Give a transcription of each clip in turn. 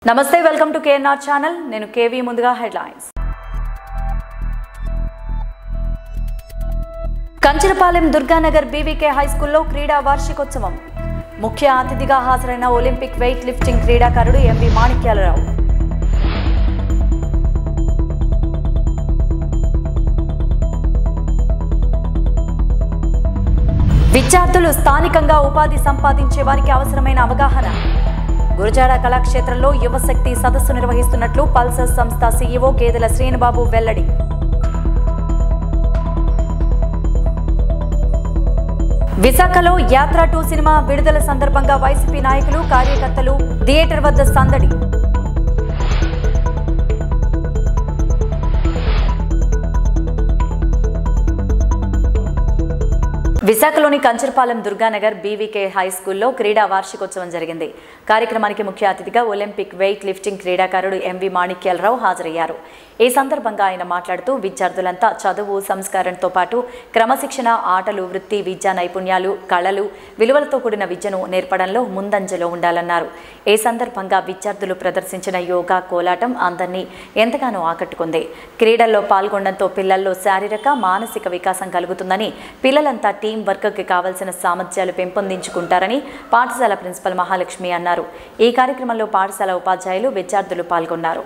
నమస్తే, welcome to KNR channel. నేను KV. ముందుగా హెడ్లైన్స్. కంచరపాలెం దుర్గానగర్ బీవీకే హైస్కూల్లో క్రీడా వార్షికోత్సవం. ముఖ్య అతిథిగా హాజరైన ఒలింపిక్ వెయిట్ లిఫ్టింగ్ క్రీడాకారుడు ఎంవి మాణిక్యాలరావు. విద్యార్థులు స్థానికంగా ఉపాధి సంపాదించే వారికి అవసరమైన అవగాహన. గురజాడ కళాక్షేత్రంలో యువశక్తి సదస్సు నిర్వహిస్తున్నట్లు పల్సర్ సంస్థ సీఈఓ గేదెల శ్రీనుబాబు వెల్లడి. విశాఖలో యాత్ర 2 సినిమా విడుదల సందర్భంగా వైసీపీ నాయకులు, కార్యకర్తలు థియేటర్ వద్ద సందడి. విశాఖలోని కంచరపాలెం దుర్గానగర్ బీవీకే హైస్కూల్లో క్రీడా వార్షికోత్సవం జరిగింది. కార్యక్రమానికి ముఖ్య అతిథిగా ఒలింపిక్ వెయిట్ లిఫ్టింగ్ క్రీడాకారుడు ఎంవి మాణిక్యాలరావు హాజరయ్యారు. ఈ సందర్భంగా ఆయన మాట్లాడుతూ విద్యార్థులంతా చదువు, సంస్కారంతో పాటు క్రమశిక్షణ, ఆటలు, వృత్తి, విద్యా నైపుణ్యాలు, కళలు, విలువలతో కూడిన విద్యను నేర్పడంలో ముందంజలో ఉండాలన్నారు. ఈ సందర్భంగా విద్యార్థులు ప్రదర్శించిన యోగా, కోలాటం అందరినీ ఎంతగానో ఆకట్టుకుంది. క్రీడల్లో పాల్గొనడంతో పిల్లల్లో శారీరక, మానసిక వికాసం కలుగుతుందని, పిల్లలంతా టీం వర్క్కి కావాల్సిన సామర్థ్యాలు పెంపొందించుకుంటారని పాఠశాల ప్రిన్సిపల్ మహాలక్ష్మి అన్నారు. ఈ కార్యక్రమంలో పాఠశాల ఉపాధ్యాయులు, విద్యార్థులు పాల్గొన్నారు.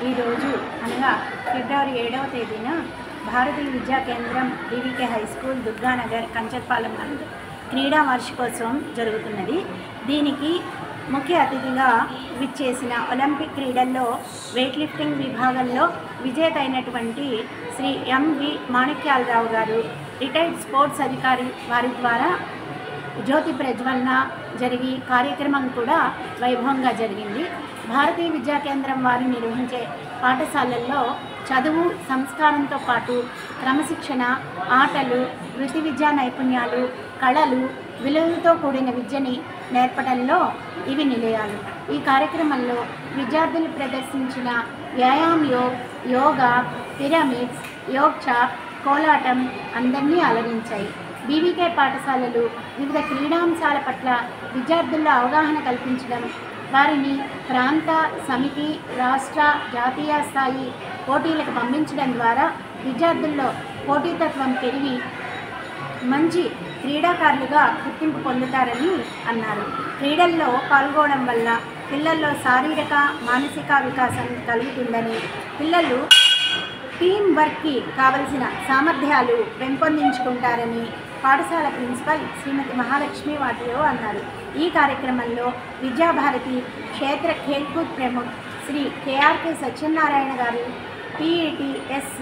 ఈరోజు అనగా ఫిబ్రవరి 7వ తేదీన భారతీయ విద్యా కేంద్రం BVK high school Durganagar Kancharapalem నందు క్రీడా వార్షికోత్సవం జరుగుతున్నది. దీనికి ముఖ్య అతిథిగా విచ్చేసిన ఒలింపిక్ క్రీడల్లో వెయిట్ లిఫ్టింగ్ విభాగంలో విజేత అయినటువంటి శ్రీ ఎంవి మాణిక్యాలరావు గారు, రిటైర్డ్ స్పోర్ట్స్ అధికారి వారి ద్వారా జ్యోతి ప్రజ్వలన జరిగి కార్యక్రమం కూడా వైభవంగా జరిగింది. భారతీయ విద్యా కేంద్రం వారు నిర్వహించే పాఠశాలల్లో చదువు, సంస్కారంతో పాటు క్రమశిక్షణ, ఆటలు, వృత్తి విద్యా నైపుణ్యాలు, కళలు, విలువలతో కూడిన విద్యని నేర్పడంలో ఇవి నిలయాలు. ఈ కార్యక్రమంలో విద్యార్థులు ప్రదర్శించిన వ్యాయామ్ యోగా, పిరమిడ్స్, యోగ్ చాప్, కోలాటం అందరినీ అలరించాయి. బీవీకే పాఠశాలలు వివిధ క్రీడాంశాల పట్ల విద్యార్థుల్లో అవగాహన కల్పించడం, వారిని ప్రాంత, సమితి, రాష్ట్ర, జాతీయ స్థాయి పోటీలకు పంపించడం ద్వారా విద్యార్థుల్లో పోటీతత్వం పెరిగి మంచి క్రీడాకారులుగా గుర్తింపు పొందుతారని అన్నారు. క్రీడల్లో పాల్గొనడం వల్ల పిల్లల్లో శారీరక, మానసిక వికాసం కలుగుతుందని, పిల్లలు టీం వర్క్కి కావలసిన సామర్థ్యాలు పెంపొందించుకుంటారని పాఠశాల ప్రిన్సిపల్ శ్రీమతి మహాలక్ష్మి వాటిలో అన్నారు. ఈ కార్యక్రమంలో విద్యాభారతి క్షేత్ర ఖేల్కూద్ ప్రముఖ్ శ్రీ కేఆర్కే సత్యనారాయణ గారు, పీఈటీ ఎస్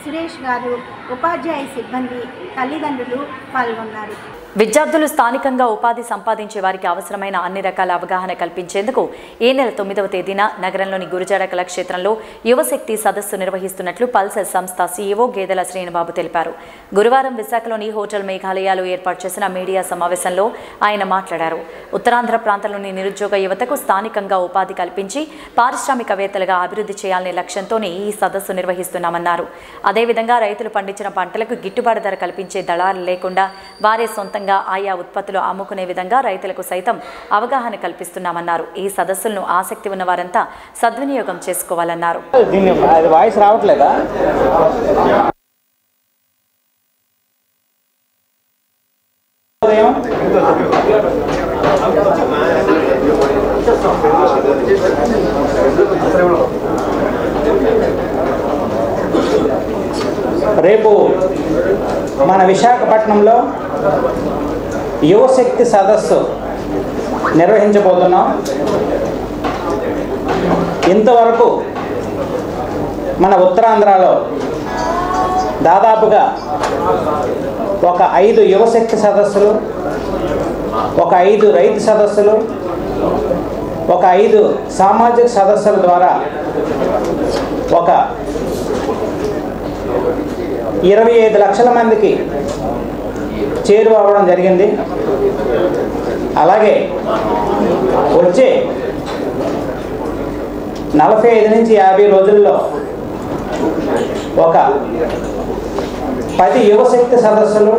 సురేష్ గారు, ఉపాధ్యాయ సిబ్బంది, తల్లిదండ్రులు పాల్గొన్నారు. విద్యార్థులు స్థానికంగా ఉపాధి సంపాదించే వారికి అవసరమైన అన్ని రకాల అవగాహన కల్పించేందుకు ఈ నెల 9వ తేదీన నగరంలోని గురజాడ కళాక్షేత్రంలో యువశక్తి సదస్సు నిర్వహిస్తున్నట్లు పల్సర్ సంస్థ సీఈఓ గేదెల శ్రీనుబాబు తెలిపారు. గురువారం విశాఖలోని హోటల్ మేఘాలయాలో ఏర్పాటు చేసిన మీడియా సమావేశంలో ఆయన మాట్లాడారు. ఉత్తరాంధ్ర ప్రాంతంలోని నిరుద్యోగ యువతకు స్థానికంగా ఉపాధి కల్పించి పారిశ్రామికవేత్తలుగా అభివృద్ధి చేయాలనే లక్ష్యంతో ఉద్దేశంతోనే ఈ సదస్సు నిర్వహిస్తున్నామన్నారు. అదేవిధంగా రైతులు పండించిన పంటలకు గిట్టుబాటు ధర కల్పించే దళాలు లేకుండా వారే సొంతంగా ఆయా ఉత్పత్తులు అమ్ముకునే విధంగా రైతులకు సైతం అవగాహన కల్పిస్తున్నామన్నారు. ఈ సదస్సులను ఆసక్తి ఉన్న వారంతా సద్వినియోగం చేసుకోవాలన్నారు. రేపు మన విశాఖపట్నంలో యువశక్తి సదస్సు నిర్వహించబోతున్నాం. ఇంతవరకు మన ఉత్తరాంధ్రలో దాదాపుగా ఒక 5 యువశక్తి సదస్సులు, ఒక 5 రైతు సదస్సులు, ఒక 5 సామాజిక సదస్సుల ద్వారా ఒక 25 లక్షల మందికి చేరువవ్వడం జరిగింది. అలాగే వచ్చే 45 నుంచి 50 రోజుల్లో ఒక 10 యువశక్తి సదస్సులు,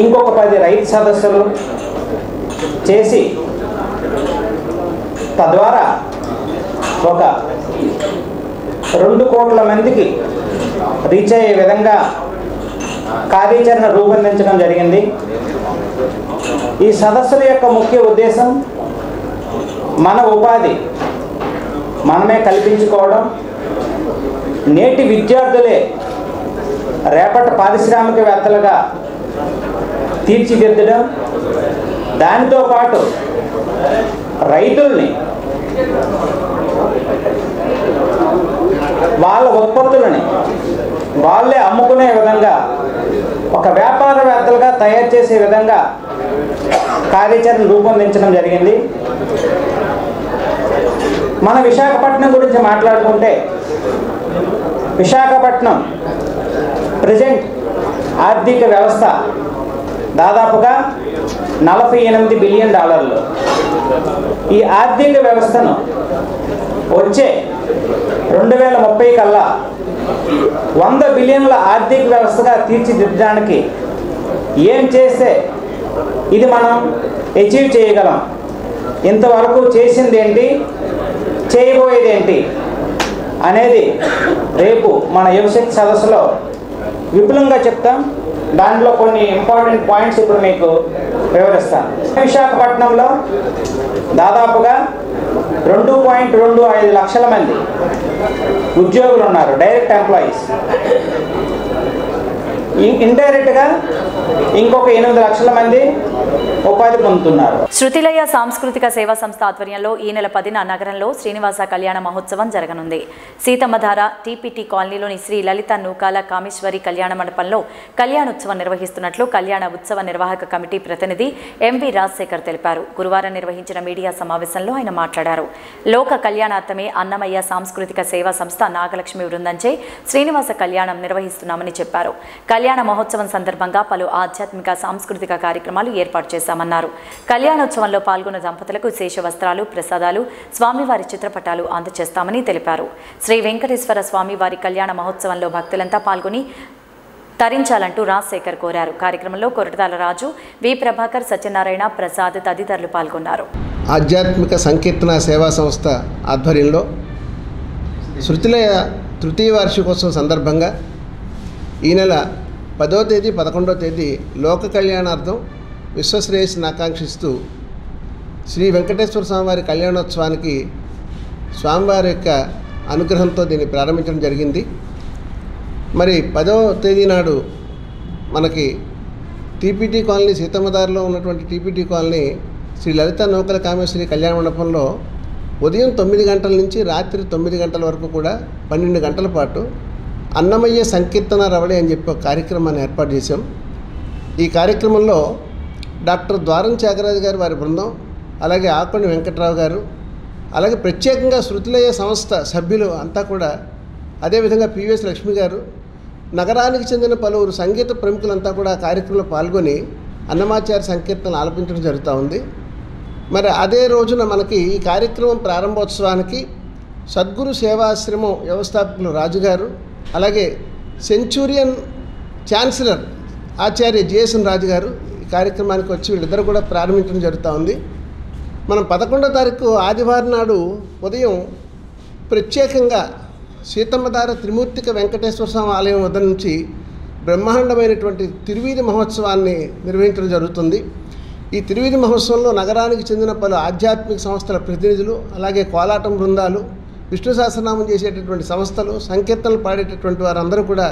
ఇంకొక 10 రైతు సదస్సులు చేసి తద్వారా ఒక 2 కోట్ల మందికి రీచ్ అయ్యే విధంగా కార్యాచరణ రూపొందించడం జరిగింది. ఈ సదస్సుల యొక్క ముఖ్య ఉద్దేశం మన ఉపాధి మనమే కల్పించుకోవడం, నేటి విద్యార్థులే రేపటి పారిశ్రామికవేత్తలుగా తీర్చిదిద్దడం, దానితో పాటు రైతుల్ని వాళ్ళ ఉత్పత్తులని వాళ్ళే అమ్ముకునే విధంగా ఒక వ్యాపారవేత్తలుగా తయారు చేసే విధంగా కార్యాచరణ రూపొందించడం జరిగింది. మన విశాఖపట్నం గురించి మాట్లాడుకుంటే విశాఖపట్నం ప్రజెంట్ ఆర్థిక వ్యవస్థ దాదాపుగా $48 బిలియన్. ఈ ఆర్థిక వ్యవస్థను వచ్చే 2030 కల్లా 100 బిలియన్ల ఆర్థిక వ్యవస్థగా తీర్చిదిద్దడానికి ఏం చేస్తే ఇది మనం అచీవ్ చేయగలం, ఇంతవరకు చేసింది ఏంటి, చేయబోయేది ఏంటి అనేది రేపు మన యువశక్తి సదస్సులో విపులంగా చెప్తాం. దాంట్లో కొన్ని ఇంపార్టెంట్ పాయింట్స్ ఇప్పుడు మీకు వివరిస్తాను. విశాఖపట్నంలో దాదాపుగా 2.25 లక్షల మంది ఉద్యోగులు ఉన్నారు, డైరెక్ట్ ఎంప్లాయీస్. ఇండైరెక్ట్గా ఇంకొక 8 లక్షల మంది ఉపాధి పొందుతున్నారు. శృతిలయ సాంస్కృతిక సేవా సంస్థ ఆధ్వర్యంలో ఈ నెల 10న నగరంలో శ్రీనివాస కళ్యాణ మహోత్సవం జరగనుంది. సీతమ్మధార టీపీటీ కాలనీలోని శ్రీ లలిత నూకాల కామేశ్వరి కళ్యాణ మండపంలో కళ్యాణోత్సవం నిర్వహిస్తున్నట్లు కళ్యాణ ఉత్సవ నిర్వాహక కమిటీ ప్రతినిధి ఎంవి రాజశేఖర్ తెలిపారు. గురువారం నిర్వహించిన మీడియా సమావేశంలో ఆయన మాట్లాడారు. లోక కళ్యాణార్థమే అన్నమయ్య సాంస్కృతిక సేవా సంస్థ నాగలక్ష్మి బృందంచే శ్రీనివాస కళ్యాణం నిర్వహిస్తున్నామని చెప్పారు. కళ్యాణ మహోత్సవం సందర్భంగా పలు ఆధ్యాత్మిక సాంస్కృతిక కార్యక్రమాలు ఏర్పాటు చేశామన్నారు. కళ్యాణోత్సవంలో పాల్గొన్న దంపతులకు శేష వస్త్రాలు, ప్రసాదాలు, స్వామివారి చిత్రపటాలు అందజేస్తామని తెలిపారు. శ్రీ వెంకటేశ్వర స్వామివారి కళ్యాణ మహోత్సవంలో భక్తులంతా పాల్గొని తరించాలంటూ రాజశేఖర్ కోరారు. కార్యక్రమంలో కొరటాల రాజు, వి ప్రభాకర్, సత్యనారాయణ, ప్రసాద్ తదితరులు పాల్గొన్నారు. ఆధ్యాత్మిక సంకీర్తన సేవా సంస్థ ఆధ్వర్యంలో శృతిలయ తృతీయ వార్షికోత్సవం సందర్భంగా ఈ నెల 10వ తేదీ 11వ తేదీ లోక కళ్యాణార్థం విశ్వశ్రేయస్సును ఆకాంక్షిస్తూ శ్రీ వెంకటేశ్వర స్వామివారి కళ్యాణోత్సవానికి స్వామివారి యొక్క అనుగ్రహంతో దీన్ని ప్రారంభించడం జరిగింది. మరి 10వ తేదీ నాడు మనకి టీపీటీ కాలనీ, సీతమ్మదారిలో ఉన్నటువంటి టీపీటీ కాలనీ శ్రీ లలిత నూకాల కామేశ్వరి కళ్యాణ మండపంలో ఉదయం 9 గంటల నుంచి రాత్రి 9 గంటల వరకు కూడా 12 గంటల పాటు అన్నమయ్య సంకీర్తన రవళి అని చెప్పి ఒక కార్యక్రమాన్ని ఏర్పాటు చేశాం. ఈ కార్యక్రమంలో డాక్టర్ ద్వారం త్యాగరాజు గారు, వారి బృందం, అలాగే ఆకొండి వెంకట్రావు గారు, అలాగే ప్రత్యేకంగా శృతిలయ సంస్థ సభ్యులు అంతా కూడా, అదేవిధంగా పివిఎస్ లక్ష్మి గారు, నగరానికి చెందిన పలువురు సంగీత ప్రముఖులంతా కూడా ఆ కార్యక్రమంలో పాల్గొని అన్నమాచార్య సంకీర్తనలు ఆలపించడం జరుగుతూ ఉంది. మరి అదే రోజున మనకి ఈ కార్యక్రమం ప్రారంభోత్సవానికి సద్గురు సేవాశ్రమం వ్యవస్థాపకులు రాజుగారు, అలాగే సెంచూరియన్ ఛాన్సలర్ ఆచార్య జిఎస్ఎన్ రాజు గారు ఈ కార్యక్రమానికి వచ్చి వీళ్ళిద్దరూ కూడా ప్రారంభించడం జరుగుతూ ఉంది. మనం 11వ తారీఖు ఆదివారం నాడు ఉదయం ప్రత్యేకంగా సీతమ్మధార త్రిమూర్తిక వెంకటేశ్వర స్వామి ఆలయం వద్ద నుంచి బ్రహ్మాండమైనటువంటి తిరువీధి మహోత్సవాన్ని నిర్వహించడం జరుగుతుంది. ఈ తిరువీధి మహోత్సవంలో నగరానికి చెందిన పలు ఆధ్యాత్మిక సంస్థల ప్రతినిధులు, అలాగే కోలాటం బృందాలు, విష్ణు సహస్రనామం చేసేటటువంటి సంస్థలు, సంకీర్తనలు పాడేటటువంటి వారందరూ కూడా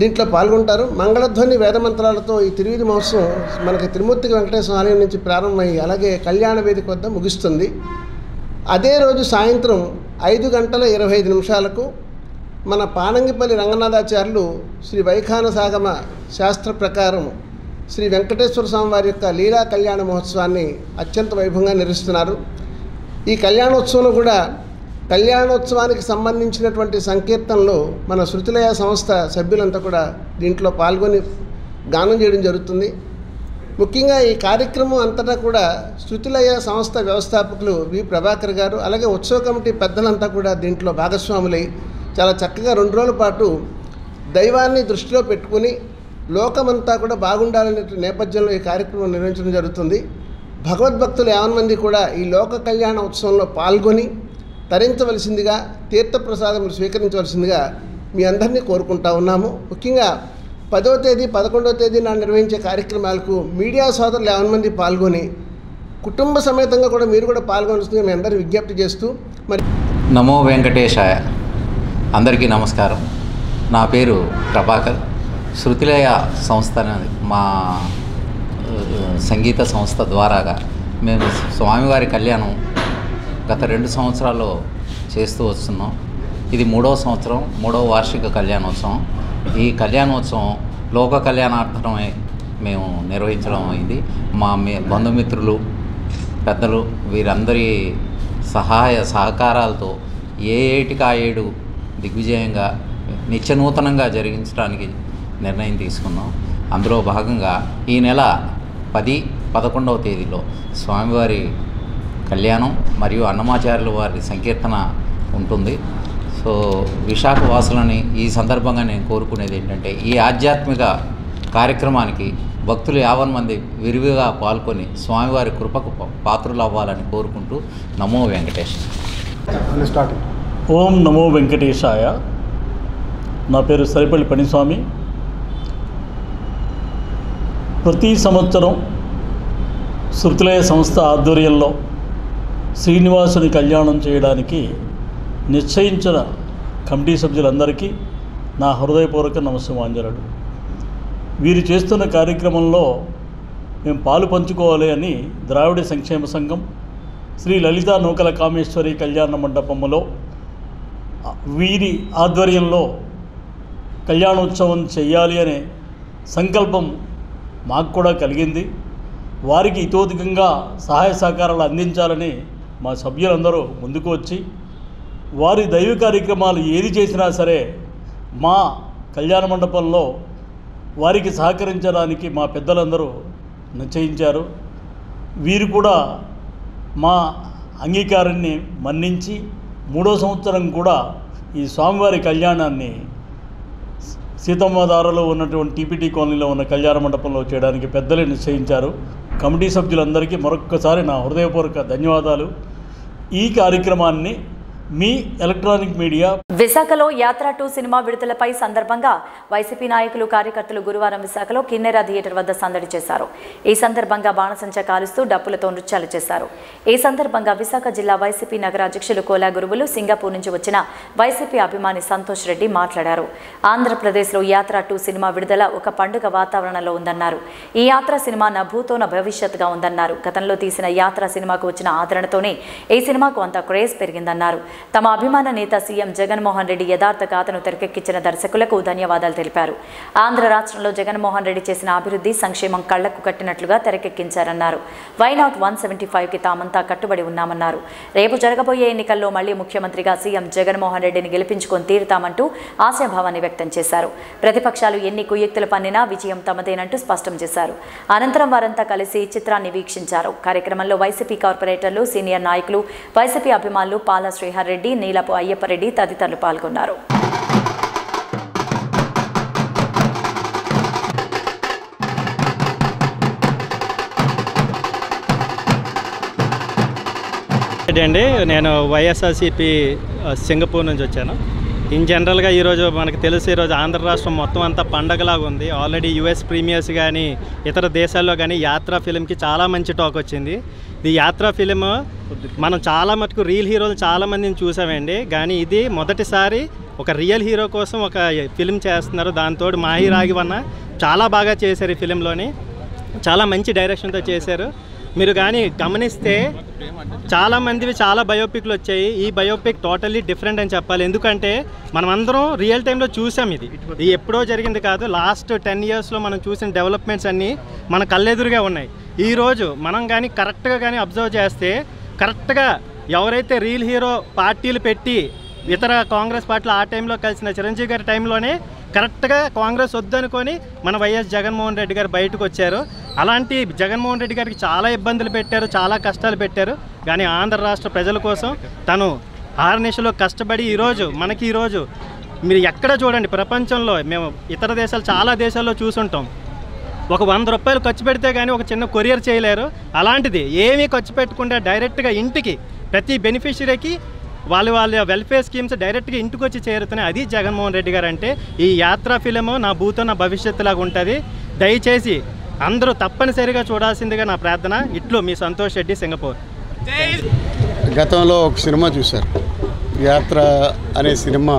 దీంట్లో పాల్గొంటారు. మంగళధ్వని వేదమంత్రాలతో ఈ తిరువీధి మహోత్సవం మనకి త్రిమూర్తిక వెంకటేశ్వర ఆలయం నుంచి ప్రారంభమయ్యి అలాగే కళ్యాణ వేదిక వద్ద ముగుస్తుంది. అదే రోజు సాయంత్రం 5:25 మన పానంగిపల్లి రంగనాథాచార్యులు శ్రీ వైఖానసాగమ శాస్త్ర ప్రకారం శ్రీ వెంకటేశ్వర స్వామి వారి యొక్క లీలా కళ్యాణ మహోత్సవాన్ని అత్యంత వైభవంగా నిర్వహిస్తున్నారు. ఈ కళ్యాణోత్సవంలో కూడా కళ్యాణోత్సవానికి సంబంధించినటువంటి సంకీర్తనలు మన శృతిలయ సంస్థ సభ్యులంతా కూడా దీంట్లో పాల్గొని గానం చేయడం జరుగుతుంది. ముఖ్యంగా ఈ కార్యక్రమం అంతటా కూడా శృతిలయ సంస్థ వ్యవస్థాపకులు వి ప్రభాకర్ గారు, అలాగే ఉత్సవ కమిటీ పెద్దలంతా కూడా దీంట్లో భాగస్వాములై చాలా చక్కగా 2 రోజుల పాటు దైవాన్ని దృష్టిలో పెట్టుకుని లోకమంతా కూడా బాగుండాలనే నేపథ్యంలో ఈ కార్యక్రమం నిర్వహించడం జరుగుతుంది. భగవద్భక్తులు 50 మంది కూడా ఈ లోక కళ్యాణ ఉత్సవంలో పాల్గొని తరించవలసిందిగా, తీర్థప్రసాదములు స్వీకరించవలసిందిగా మీ అందరినీ కోరుకుంటా ఉన్నాము. ముఖ్యంగా 10వ తేదీ 11వ తేదీ నాడు నిర్వహించే కార్యక్రమాలకు మీడియా సోదరులు 50 మంది పాల్గొని కుటుంబ సమేతంగా కూడా మీరు కూడా పాల్గొనాల్సిందిగా మీ అందరినీ విజ్ఞప్తి చేస్తూ మరి నమో వెంకటేశాయ. అందరికీ నమస్కారం. నా పేరు ప్రభాకర్. శృతిలయ సంస్థ అనేది మా సంగీత సంస్థ ద్వారాగా మేము స్వామివారి కళ్యాణం గత 2 సంవత్సరాల్లో చేస్తూ వస్తున్నాం. ఇది 3వ సంవత్సరం, 3వ వార్షిక కళ్యాణోత్సవం. ఈ కళ్యాణోత్సవం లోక కళ్యాణార్థమై మేము నిర్వహించడం అయింది. మా బంధుమిత్రులు, పెద్దలు వీరందరి సహాయ సహకారాలతో ఏటికి ఆ 7 దిగ్విజయంగా నిత్యనూతనంగా జరిగించడానికి నిర్ణయం తీసుకున్నాం. అందులో భాగంగా ఈ నెల 10, 11వ తేదీలో స్వామివారి కళ్యాణం మరియు అన్నమాచార్యుల వారి సంకీర్తన ఉంటుంది. సో విశాఖ వాసులని ఈ సందర్భంగా నేను కోరుకునేది ఏంటంటే ఈ ఆధ్యాత్మిక కార్యక్రమానికి భక్తులు 50 మంది విరివిగా పాల్గొని స్వామివారి కృపకు పాత్రులు అవ్వాలని కోరుకుంటూ నమో వెంకటేశ్. ఓం నమో వెంకటేశాయ. నా పేరు సరిపల్లి పనిస్వామి. ప్రతి సంవత్సరం శృతిలయ సంస్థ ఆధ్వర్యంలో శ్రీనివాసుని కళ్యాణం చేయడానికి నిశ్చయించిన కమిటీ సభ్యులందరికీ నా హృదయపూర్వక నమస్సుమాంజలుడు. వీరు చేస్తున్న కార్యక్రమంలో మేము పాలు పంచుకోవాలి అని ద్రావిడ సంక్షేమ సంఘం శ్రీ లలితా నూకల కామేశ్వరి కళ్యాణ మండపంలో వీరి ఆధ్వర్యంలో కళ్యాణోత్సవం చేయాలి అనే సంకల్పం మాకు కూడా కలిగింది. వారికి ఇతోధికంగా సహాయ సహకారాలు అందించాలని మా సభ్యులందరూ ముందుకు వచ్చి వారి దైవ కార్యక్రమాలు ఏది చేసినా సరే మా కళ్యాణ మండపంలో వారికి సహకరించడానికి మా పెద్దలందరూ నిశ్చయించారు. వీరు కూడా మా అంగీకారాన్ని మన్నించి 3వ సంవత్సరం కూడా ఈ స్వామివారి కళ్యాణాన్ని సీతమ్మధారలో ఉన్నటువంటి టీపీటీ కాలనీలో ఉన్న కళ్యాణ మండపంలో చేయడానికి పెద్దలే నిశ్చయించారు. కమిటీ సభ్యులందరికీ మరొక్కసారి నా హృదయపూర్వక ధన్యవాదాలు. ఈ కార్యక్రమాన్ని మీ ఎలక్ట్రానిక్ మీడియా. విశాఖలో యాత్ర 2 సినిమా విడుదలపై సందర్భంగా వైసీపీ నాయకులు, కార్యకర్తలు గురువారం విశాఖలో కిన్నెర థియేటర్ వద్ద సందడి చేశారు. ఈ సందర్భంగా బాణసంచా కాలుస్తూ డప్పులతో నృత్యాలు చేశారు. ఈ సందర్భంగా విశాఖ జిల్లా వైసీపీ నగర అధ్యక్షులు కోలా గురువులు, సింగపూర్ నుంచి వచ్చిన వైసీపీ అభిమాని సంతోష్ రెడ్డి మాట్లాడారు. ఆంధ్రప్రదేశ్లో యాత్ర 2 సినిమా విడుదల ఒక పండుగ వాతావరణంలో ఉందన్నారు. ఈ యాత్ర సినిమా నా భూతోన భవిష్యత్తుగా ఉందన్నారు. గతంలో తీసిన యాత్ర సినిమాకు వచ్చిన ఆదరణతోనే ఈ సినిమాకు అంత క్రేజ్ పెరిగిందన్నారు. తమ అభిమాన నేత సీఎం జగన్మోహన్ రెడ్డి యథార్థ గాథను తెరకెక్కించిన దర్శకులకు ధన్యవాదాలు తెలిపారు. ఆంధ్ర రాష్ట్రంలో జగన్మోహన్ రెడ్డి చేసిన అభివృద్ధి, సంక్షేమం కళ్లకు కట్టినట్లుగా తెరకెక్కించారన్నారు. వైనాట్ 175కి తామంతా కట్టుబడి ఉన్నామన్నారు. రేపు జరగబోయే ఎన్నికల్లో మళ్లీ ముఖ్యమంత్రిగా సీఎం జగన్మోహన్ రెడ్డిని గెలిపించుకొని తీరుతామంటూ ఆశాభావాన్ని వ్యక్తం చేశారు. ప్రతిపక్షాలు ఎన్ని కుయుక్తులు పన్నినా విజయం తమదేనంటూ స్పష్టం చేశారు. అనంతరం వారంతా కలిసి చిత్రాన్ని వీక్షించారు. కార్యక్రమంలో వైసీపీ కార్పొరేటర్లు, సీనియర్ నాయకులు, వైసీపీ అభిమానులు, పాల శ్రీహరి రెడ్డి, నీలపు అయ్యప్పరెడ్డి తదితరులు పాల్గొన్నారు. అండి, నేను వైఎస్ఆర్సీపీ సింగపూర్ నుంచి వచ్చాను. ఇన్ జనరల్గా ఈరోజు మనకు తెలుసు, ఈరోజు ఆంధ్ర రాష్ట్రం మొత్తం అంతా పండగలాగా ఉంది. ఆల్రెడీ యుఎస్ ప్రీమియర్స్ కానీ ఇతర దేశాల్లో కానీ యాత్రా ఫిలింకి చాలా మంచి టాక్ వచ్చింది. ఈ యాత్రా ఫిలిం మనం చాలా మటుకు రియల్ హీరోలు చాలామందిని చూసామండి, కానీ ఇది మొదటిసారి ఒక రియల్ హీరో కోసం ఒక ఫిలిం చేస్తున్నారు. దాంతో మాహి రాఘవన్న చాలా బాగా చేశారు. ఈ ఫిలింలోని చాలా మంచి డైరెక్షన్తో చేశారు. మీరు కానీ గమనిస్తే చాలామందివి చాలా బయోపిక్లు వచ్చాయి. ఈ బయోపిక్ టోటల్లీ డిఫరెంట్ అని చెప్పాలి. ఎందుకంటే మనం అందరం రియల్ టైంలో చూసాం. ఇది ఎప్పుడో జరిగింది కాదు. లాస్ట్ 10 yearsలో మనం చూసిన డెవలప్మెంట్స్ అన్నీ మన కళ్ళెదురుగా ఉన్నాయి. ఈరోజు మనం కానీ కరెక్ట్గా కానీ అబ్జర్వ్ చేస్తే కరెక్ట్గా ఎవరైతే రియల్ హీరో పార్టీలు పెట్టి ఇతర కాంగ్రెస్ పార్టీలు ఆ టైంలో కలిసిన చిరంజీవి గారి టైంలోనే కరెక్ట్గా కాంగ్రెస్ వద్దనుకొని మన వైఎస్ జగన్మోహన్ రెడ్డి గారు బయటకు వచ్చారు. అలాంటి జగన్మోహన్ రెడ్డి గారికి చాలా ఇబ్బందులు పెట్టారు, చాలా కష్టాలు పెట్టారు. కానీ ఆంధ్ర రాష్ట్ర ప్రజల కోసం తను ఆర్నిషలో కష్టపడి ఈరోజు మీరు ఎక్కడ చూడండి, ప్రపంచంలో మేము ఇతర దేశాలు చాలా దేశాల్లో చూసుంటాం, ఒక 100 రూపాయలు ఖర్చు పెడితే కానీ ఒక చిన్న కొరియర్ చేయలేరు. అలాంటిది ఏమీ ఖర్చు పెట్టకుండా డైరెక్ట్గా ఇంటికి ప్రతి బెనిఫిషరీకి వాళ్ళ వెల్ఫేర్ స్కీమ్స్ డైరెక్ట్గా ఇంటికి వచ్చి చేరుతున్నాయి. అది జగన్మోహన్ రెడ్డి గారు అంటే. ఈ యాత్రా ఫిలిము నా భూతో నా భవిష్యత్తు లాగా ఉంటుంది. దయచేసి అందరూ తప్పనిసరిగా చూడాల్సిందిగా నా ప్రార్థన. ఇట్లు మీ సంతోష్ రెడ్డి, సింగపూర్. గతంలో ఒక సినిమా చూశారు, యాత్ర అనే సినిమా.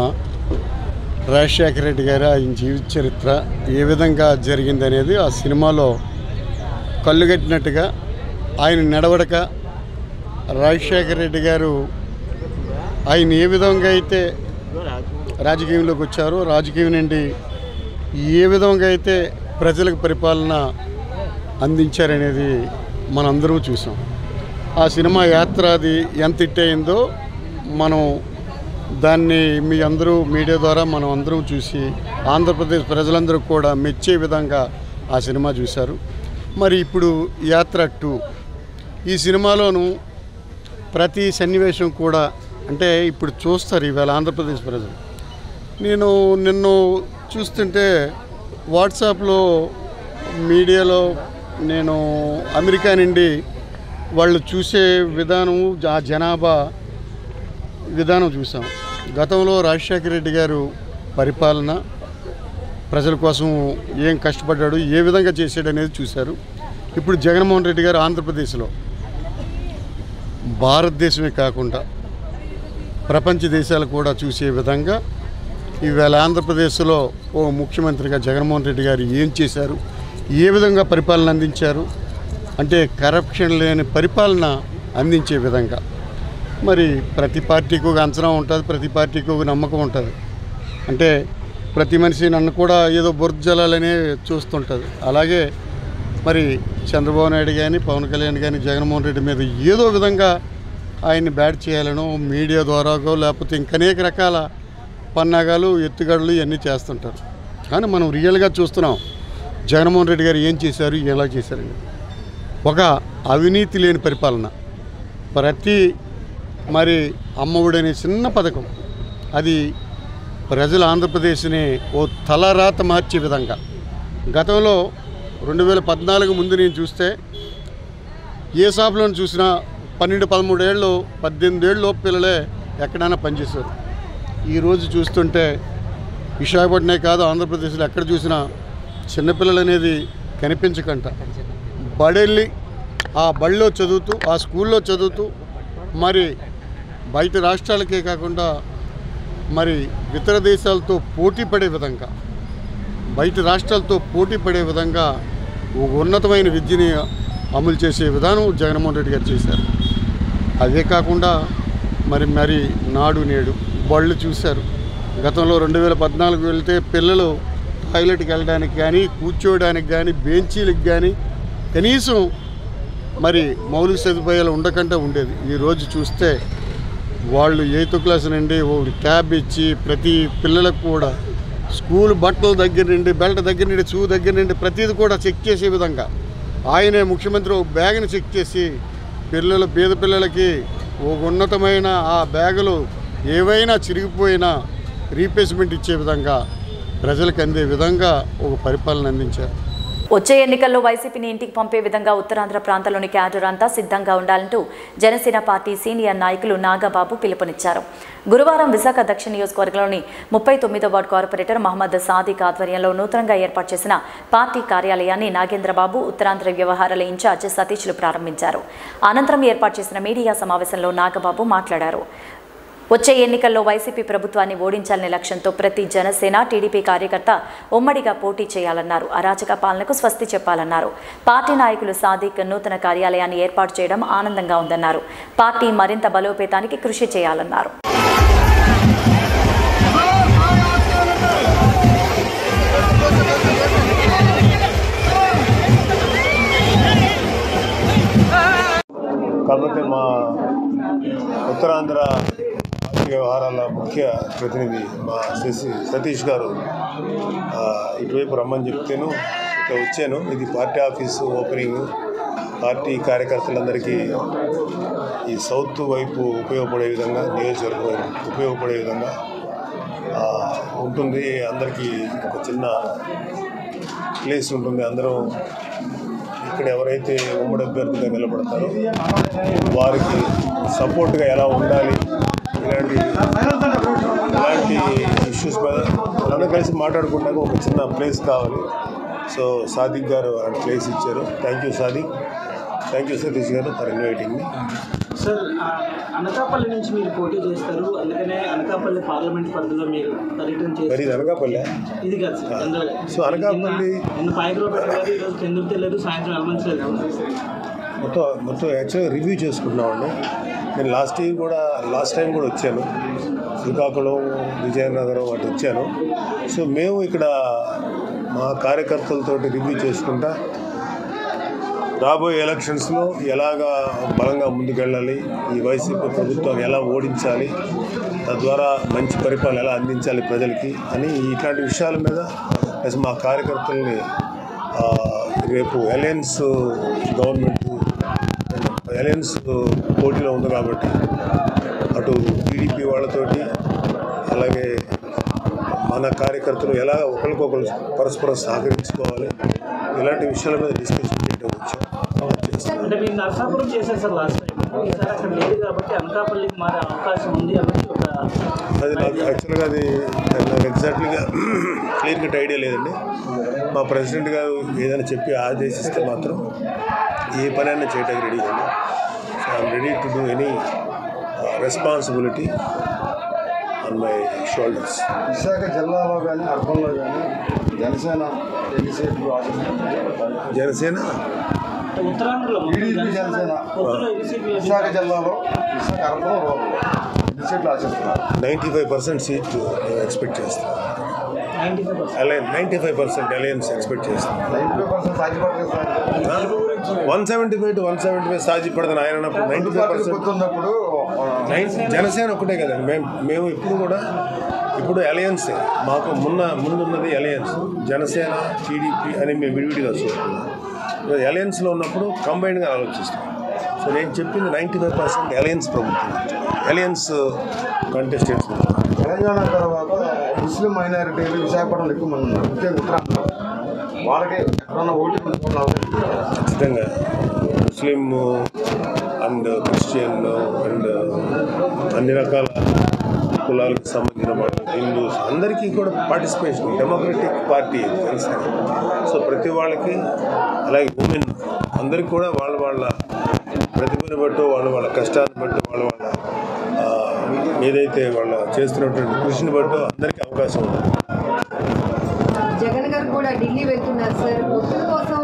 రాజశేఖర రెడ్డి గారు ఆయన జీవిత చరిత్ర ఏ విధంగా జరిగింది అనేది ఆ సినిమాలో కళ్ళుగట్టినట్టుగా ఆయన నడవడక, రాజశేఖర రెడ్డి గారు ఆయన ఏ విధంగా అయితే రాజకీయంలోకి వచ్చారో, రాజకీయం నుండి ఏ విధంగా అయితే ప్రజలకు పరిపాలన అందించారనేది మనందరూ చూసాం. ఆ సినిమా యాత్ర అది ఎంత హిట్ అయిందో మనం దాన్ని మీ అందరూ మీడియా ద్వారా మనం అందరం చూసి ఆంధ్రప్రదేశ్ ప్రజలందరూ కూడా మెచ్చే విధంగా ఆ సినిమా చూశారు. మరి ఇప్పుడు యాత్ర 2 ఈ సినిమాలోనూ ప్రతి సన్నివేశం కూడా అంటే ఇప్పుడు చూస్తారు ఈవేళ ఆంధ్రప్రదేశ్ ప్రజలు. నిన్న చూస్తుంటే వాట్సాప్లో మీడియాలో నేను అమెరికా నుండి వాళ్ళు చూసే విధానం, ఆ జనాభా విధానం చూసాం. గతంలో రాజశేఖర రెడ్డి గారు పరిపాలన, ప్రజల కోసం ఏం కష్టపడ్డాడు, ఏ విధంగా చేశాడు అనేది చూశారు. ఇప్పుడు జగన్మోహన్ రెడ్డి గారు ఆంధ్రప్రదేశ్లో భారతదేశమే కాకుండా ప్రపంచ దేశాలు కూడా చూసే విధంగా ఈవేళ ఆంధ్రప్రదేశ్లో ఓ ముఖ్యమంత్రిగా జగన్మోహన్ రెడ్డి గారు ఏం చేశారు, ఏ విధంగా పరిపాలన అందించారు అంటే కరప్షన్ లేని పరిపాలన అందించే విధంగా. మరి ప్రతి పార్టీకి ఒక అంచనా ఉంటుంది, ప్రతి పార్టీకి ఒక నమ్మకం ఉంటుంది. అంటే ప్రతి మనిషి నన్ను కూడా ఏదో బుర్జలాలనే చూస్తుంటుంది. అలాగే మరి చంద్రబాబు నాయుడు కానీ, పవన్ కళ్యాణ్ కానీ జగన్మోహన్ రెడ్డి మీద ఏదో విధంగా ఆయన్ని బ్యాట్ చేయాలనో మీడియా ద్వారాగో లేకపోతే ఇంకనేక రకాల పన్నాగాలు, ఎత్తుగడలు ఇవన్నీ చేస్తుంటారు. కానీ మనం రియల్గా చూస్తున్నాం జగన్మోహన్ రెడ్డి గారు ఏం చేశారు, ఎలా చేశారని. ఒక అవినీతి లేని పరిపాలన, ప్రతి మరి అమ్మఒడనే చిన్న పథకం అది ప్రజలు ఆంధ్రప్రదేశ్ని ఓ తలరాత మార్చే విధంగా. గతంలో 2014 ముందు నేను చూస్తే ఏ షాప్లో చూసినా 12-13 ఏళ్ళు 18 ఏళ్ళు పిల్లలే ఎక్కడైనా పనిచేశారు. ఈరోజు చూస్తుంటే విశాఖపట్నమే కాదు ఆంధ్రప్రదేశ్లో ఎక్కడ చూసినా చిన్నపిల్లలు అనేది కనిపించకంట బడెళ్ళి ఆ బడిలో చదువుతూ, ఆ స్కూల్లో చదువుతూ మరి బయట రాష్ట్రాలకే కాకుండా మరి ఇతర దేశాలతో పోటీ పడే విధంగా, బయట రాష్ట్రాలతో పోటీ పడే విధంగా ఒక ఉన్నతమైన విద్యని అమలు చేసే విధానం జగన్మోహన్ రెడ్డి గారు చేశారు. అదే కాకుండా మరి నాడు నేడు బళ్ళు చూశారు. గతంలో 2014 వెళ్తే పిల్లలు టాయిలెట్కి వెళ్ళడానికి కానీ, కూర్చోవడానికి కానీ, బెంచీలకు కానీ కనీసం మరి మౌలిక సదుపాయాలు ఉండకుండా ఉండేది. ఈరోజు చూస్తే వాళ్ళు 8th క్లాస్ నుండి ఒక ట్యాబ్ ఇచ్చి ప్రతి పిల్లలకు కూడా స్కూల్ బట్టల దగ్గర నుండి, బెల్ట్ దగ్గర నుండి, షూ దగ్గర నుండి ప్రతిది కూడా చెక్ చేసే విధంగా ఆయనే ముఖ్యమంత్రి ఒక బ్యాగ్ని చెక్ చేసి పేద పిల్లలకి ఒక ఉన్నతమైన ఆ బ్యాగులు ఏవైనా చిరిగిపోయినా రీప్లేస్మెంట్ ఇచ్చే విధంగా ప్రజలకు అందే విధంగా ఒక పరిపాలన అందించారు. వచ్చే ఎన్నికల్లో వైసీపీని ఇంటికి పంపే విధంగా ఉత్తరాంధ్ర ప్రాంతంలోని క్యాడర్ అంతా సిద్ధంగా ఉండాలంటూ జనసేన పార్టీ సీనియర్ నాయకులు నాగబాబు పిలుపునిచ్చారు. గురువారం విశాఖ దక్షిణ నియోజకవర్గంలోని 39వ వార్డు కార్పొరేటర్ మహమ్మద్ సాదిక్ ఆధ్వర్యంలో నూతనంగా ఏర్పాటు చేసిన పార్టీ కార్యాలయాన్ని నాగేంద్రబాబు, ఉత్తరాంధ్ర వ్యవహారాల ఇన్ఛార్జ్ సతీష్లు ప్రారంభించారు. అనంతరం ఏర్పాటు చేసిన మీడియా సమావేశంలో నాగబాబు మాట్లాడారు. వచ్చే ఎన్నికల్లో వైసీపీ ప్రభుత్వాన్ని ఓడించాలనే లక్ష్యంతో ప్రతి జనసేన, టీడీపీ కార్యకర్త ఉమ్మడిగా పోటీ చేయాలన్నారు. అరాచక పాలనకు స్వస్తి చెప్పాలన్నారు. పార్టీ నాయకులు సాదిక్ నూతన కార్యాలయాన్ని ఏర్పాటు చేయడం ఆనందంగా ఉందన్నారు. పార్టీ మరింత బలోపేతానికి కృషి చేయాలన్నారు. కాబట్టి మా ఉత్తరాంధ్ర వ్యవహారాల ముఖ్య ప్రతినిధి మా సతీష్ గారు ఇటువైపు రమ్మని చెప్తేను ఇక్కడ వచ్చాను. ఇది పార్టీ ఆఫీసు ఓపెనింగ్. పార్టీ కార్యకర్తలందరికీ ఈ సౌత్ వైపు ఉపయోగపడే విధంగా, నియోజకవర్గం వైపు ఉపయోగపడే విధంగా ఉంటుంది. అందరికీ ఒక చిన్న ప్లేస్ ఉంటుంది. అందరం ఇక్కడ ఎవరైతే ఉమ్మడి అభ్యర్థిగా నిలబడతారో వారికి సపోర్ట్గా ఎలా ఉండాలి, ఇలాంటి ఇష్యూస్ మీద అందరూ కలిసి మాట్లాడుకుంటాక ఒక చిన్న ప్లేస్ కావాలి. సో సాదిక్ గారు అలాంటి ప్లేస్ ఇచ్చారు. Thank you Sadiq, thank you Satish garu for inviting me. Sir, Anakapalli నుంచి మీరు పోటీ చేస్తారు, అందుకనే అనకాపల్లి పార్లమెంట్ పరిధిలో మీరు పర్యటన చేస్తారు. మరి ఇది అనకాపల్లి ఇది కాదు సార్, జనరల్గా. సో అనకాపల్లి నిన్న పాయకులో పెట్టారు, ఈరోజు కిందకి వెళ్ళారు, సాయంత్రం వెళ్ళమంచలేదు. మొత్తం యాక్చువల్గా రివ్యూ చేసుకుంటున్నామండి. నేను లాస్ట్ టైం కూడా వచ్చాను. శ్రీకాకుళం, విజయనగరం అటు వచ్చాను. సో మేము ఇక్కడ మా కార్యకర్తలతో రివ్యూ చేసుకుంటా రాబోయే ఎలక్షన్స్లో ఎలాగా బలంగా ముందుకెళ్ళాలి, ఈ వైసీపీ ప్రభుత్వం ఎలా ఓడించాలి, తద్వారా మంచి పరిపాలన ఎలా అందించాలి ప్రజలకి అని ఇట్లాంటి విషయాల మీద మా కార్యకర్తల్ని రేపు అలయన్స్ పోటీలో ఉంది కాబట్టి అటు టీడీపీ వాళ్ళతోటి అలాగే మన కార్యకర్తలు ఎలా ఒకరికొకరు పరస్పరం సహకరించుకోవాలి, ఇలాంటి విషయాల మీద డిస్కషన్ చేయడం వచ్చాం. అంటే మీరు నరసాపురం చేశారు సార్ లాస్ట్ టైం, ఈసారి అక్కడ లేదు కాబట్టి అనకాపల్లికి మారే అవకాశం ఉంది అన్నది అది నాకు యాక్చువల్గా నాకు ఎగ్జాక్ట్లీగా క్లియర్ కట్ ఐడియా లేదండి. మా ప్రెసిడెంట్ గారు ఏదైనా చెప్పి ఆదేశిస్తే మాత్రం ఏ పనైనా చేయడానికి రెడీ అండి. So I'm ready to do any responsibility on my shoulders. Visakha జిల్లాలో కానీ అర్బన్లో కానీ జనసేన ఎన్ని సీట్లు జనసేన టీడీపీ జనసేన విశాఖ జిల్లాలో విశాఖ అర్బన్లో ఎన్ని సీట్లు ఆశిస్తున్నారు? 95% సీట్ ఎక్స్పెక్ట్ చేస్తాను. 95% అలయన్స్ ఎక్స్పెక్ట్ చేస్తాను. 95% సాధ్యపడుతుంది సార్. 175 to 175 సాధ్యపడుతుంది ఆయన అన్నప్పుడు. 95% జనసేన ఒకటే కదండి. మేము ఇప్పుడు అలయన్సే మాకు ముందున్నది అలయన్స్. జనసేన, టీడీపీ అని మేము విడివిడిగా చూస్తున్నాం. అలయన్స్లో ఉన్నప్పుడు కంబైన్డ్గా ఆలోచిస్తాం. సో నేను చెప్పింది 95% అలయన్స్ ప్రభుత్వం, అలయన్స్ కంటెస్టెంట్స్. తెలంగాణ తర్వాత ముస్లిం మైనారిటీలు విశాఖపట్నంలో ఎక్కువ మంది ఉన్నారు, ముఖ్యంగా ఉత్తరాంధ్ర. వాళ్ళకి ఎక్కడన్నా ఓటు ఖచ్చితంగా ముస్లిం అండ్ క్రిస్టియన్ అండ్ అన్ని రకాల కులాలకు సంబంధించిన వాళ్ళు, హిందూస్ అందరికీ కూడా participation. Democratic party Janasena. So ప్రతి వాళ్ళకి అలాగే ఉమెన్ అందరికీ కూడా వాళ్ళ ప్రతిభను బట్టి, వాళ్ళ కష్టాన్ని బట్టి, వాళ్ళ ఏదైతే వాళ్ళ చేస్తున్నటువంటి కృషిని బట్టి అందరికీ అవకాశం ఉంది. జగన్ గారు కూడా ఢిల్లీ వెళ్తున్నారు సార్. ఒత్తిడి కోసం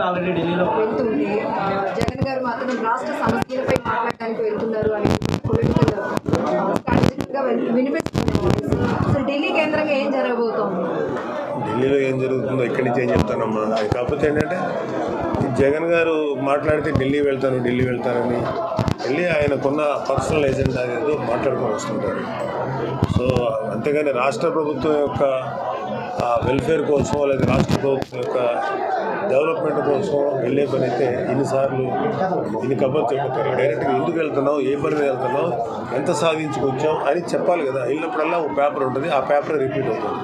ఆల్రెడీ ఢిల్లీలో వెళ్తుంది. జగన్ గారు మాత్రం రాష్ట్ర సమస్యలపై మాట్లాడడానికి వెళ్తున్నారు అని పొలిటికల్ స్ట్రాటజిక్గా వినిపిస్తుంది. అసలు ఢిల్లీ కేంద్రంగా ఏం జరగబోతోంది? ఢిల్లీలో ఏం జరుగుతుందో ఇక్కడి నుంచి ఏం చెప్తానమ్మా. కాకపోతే ఏంటంటే జగన్ గారు మాట్లాడితే ఢిల్లీ వెళ్తానని వెళ్ళి ఆయనకున్న పర్సనల్ ఎజెండా ఏదో మాట్లాడుకొని వస్తుంటారు. సో అంతేగాని రాష్ట్ర ప్రభుత్వం యొక్క వెల్ఫేర్ కోసం లేదా రాష్ట్ర ప్రభుత్వం యొక్క డెవలప్మెంట్ కోసం వెళ్ళే పని అయితే ఇన్నిసార్లు ఇన్ని కబుర్లు చెప్పుతారు. డైరెక్ట్గా ఎందుకు వెళ్తున్నావు, ఏ పని వెళ్తున్నావు, ఎంత సాధించుకొచ్చాం అని చెప్పాలి కదా. వెళ్ళినప్పుడల్లా ఒక పేపర్ ఉంటుంది, ఆ పేపర్ రిపీట్ అవుతుంది.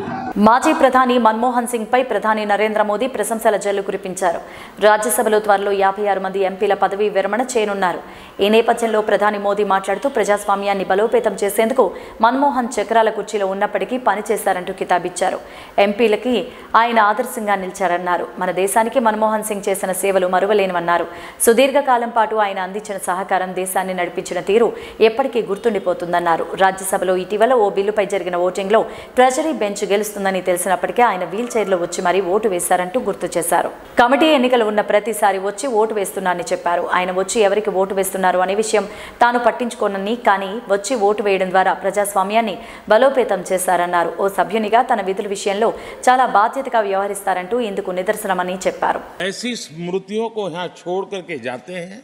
మాజీ ప్రధాని మన్మోహన్ సింగ్ పై ప్రధాని నరేంద్ర మోదీ ప్రశంసల జల్లు కురిపించారు. రాజ్యసభలో త్వరలో 56 మంది ఎంపీల పదవీ విరమణ చేయనున్నారు. ఈ నేపథ్యంలో ప్రధాని మోదీ మాట్లాడుతూ ప్రజాస్వామ్యాన్ని బలోపేతం చేసేందుకు మన్మోహన్ చక్రాల కుర్చీలో ఉన్నప్పటికీ పనిచేశారంటూ కితాబిచ్చారు. ఎంపీలకి ఆయన ఆదర్శంగా నిలిచారన్నారు. మన దేశానికి మన్మోహన్ సింగ్ చేసిన సేవలు మరువలేనివన్నారు. సుదీర్ఘకాలం పాటు ఆయన అందించిన సహకారం, దేశాన్ని నడిపించిన తీరు ఎప్పటికీ గుర్తుండిపోతుందన్నారు. రాజ్యసభలో ఇటీవల ఓ బిల్లుపై జరిగిన ఓటింగ్లో ట్రెజరీ బెంచ్ గెలుస్తుందని తెలిసినప్పటికీ ఆయన వీల్ చైర్లో వచ్చి మరీ ఓటు వేశారంటూ గుర్తు చేశారు. కమిటీ ఎన్నికలు ఉన్న ప్రతిసారి వచ్చి ఓటు వేస్తున్నారని చెప్పారు. ఆయన వచ్చి ఎవరికి ఓటు వేస్తున్నారు అనే విషయం తాను పట్టించుకోనని, కానీ వచ్చి ఓటు వేయడం ద్వారా ప్రజాస్వామ్యాన్ని బలోపేతం చేశారన్నారు. ఓ సభ్యునిగా తన విధుల విషయంలో చాలా బాధ్యతగా వ్యవహరిస్తారంటూ ఇందుకు నిదర్శనమని చెప్పారు. ऐसी स्मृतियों को यहाँ छोड़ करके जाते हैं,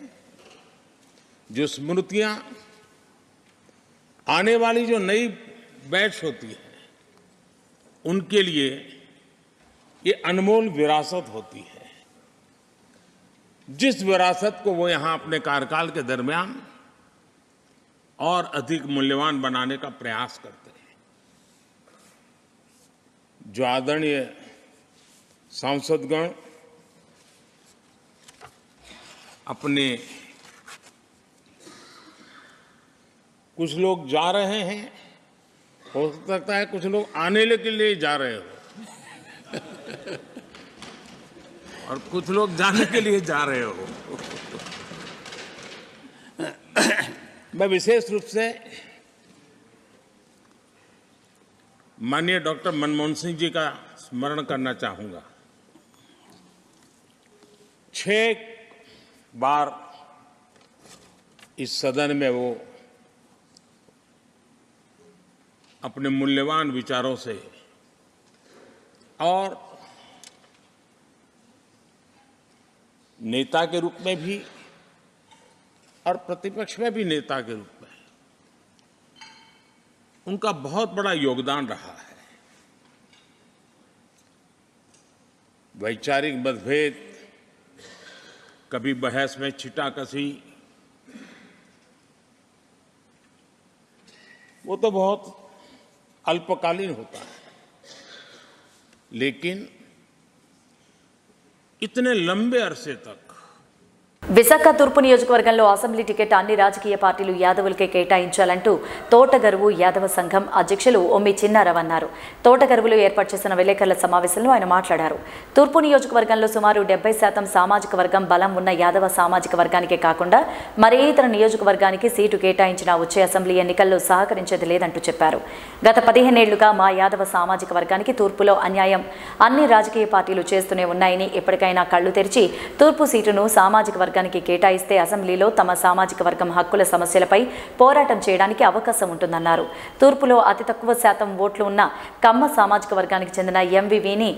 जो स्मृतियां आने वाली जो नई बैच होती है उनके लिए ये अनमोल विरासत होती है. जिस विरासत को वो यहाँ अपने कार्यकाल के दरमियान और अधिक मूल्यवान बनाने का प्रयास करते हैं. जो आदरणीय सांसदगण अपने कुछ लोग जा रहे हैं, हो सकता है कुछ लोग आने के लिए जा रहे हो और कुछ लोग जाने के लिए जा रहे हो. मैं विशेष रूप से माननीय डॉक्टर मनमोहन सिंह जी का स्मरण करना चाहूंगा. 6 बार इस सदन में वो अपने मूल्यवान विचारों से और नेता के रूप में भी और प्रतिपक्ष में भी नेता के रूप में उनका बहुत बड़ा योगदान रहा है. वैचारिक मतभेद, कभी बहस में छिटाकशी, वो तो बहुत अल्पकालीन होता है, लेकिन इतने लंबे अरसे तक విశాఖ తూర్పు నియోజకవర్గంలో అసెంబ్లీ టికెట్ అన్ని రాజకీయ పార్టీలు యాదవులకే కేటాయించాలంటూ తోటగరువు యాదవ సంఘం అధ్యక్షులు ఒమ్మి చిన్నారావు అన్నారు. తోటగరువులు ఏర్పాటు చేసిన విలేకరుల సమావేశంలో ఆయన మాట్లాడారు. తూర్పు నియోజకవర్గంలో సుమారు 70% సామాజిక వర్గం బలం ఉన్న యాదవ సామాజిక వర్గానికే కాకుండా మరే ఇతర నియోజకవర్గానికి సీటు కేటాయించినా వచ్చే అసెంబ్లీ ఎన్నికల్లో సహకరించేది లేదంటూ చెప్పారు. గత 15 ఏళ్లుగా మా యాదవ సామాజిక వర్గానికి తూర్పులో అన్యాయం అన్ని రాజకీయ పార్టీలు చేస్తూనే ఉన్నాయని, ఎప్పటికైనా కళ్లు తెరిచి తూర్పు సీటును సామాజిక వర్గానికి కేటాయిస్తే అసెంబ్లీలో తమ సామాజిక వర్గం హక్కుల సమస్యలపై పోరాటం చేయడానికి అవకాశం ఉంటుందన్నారు. తూర్పులో అతి తక్కువ శాతం ఓట్లు ఉన్న కమ్మ సామాజిక వర్గానికి చెందిన ఎంవివిని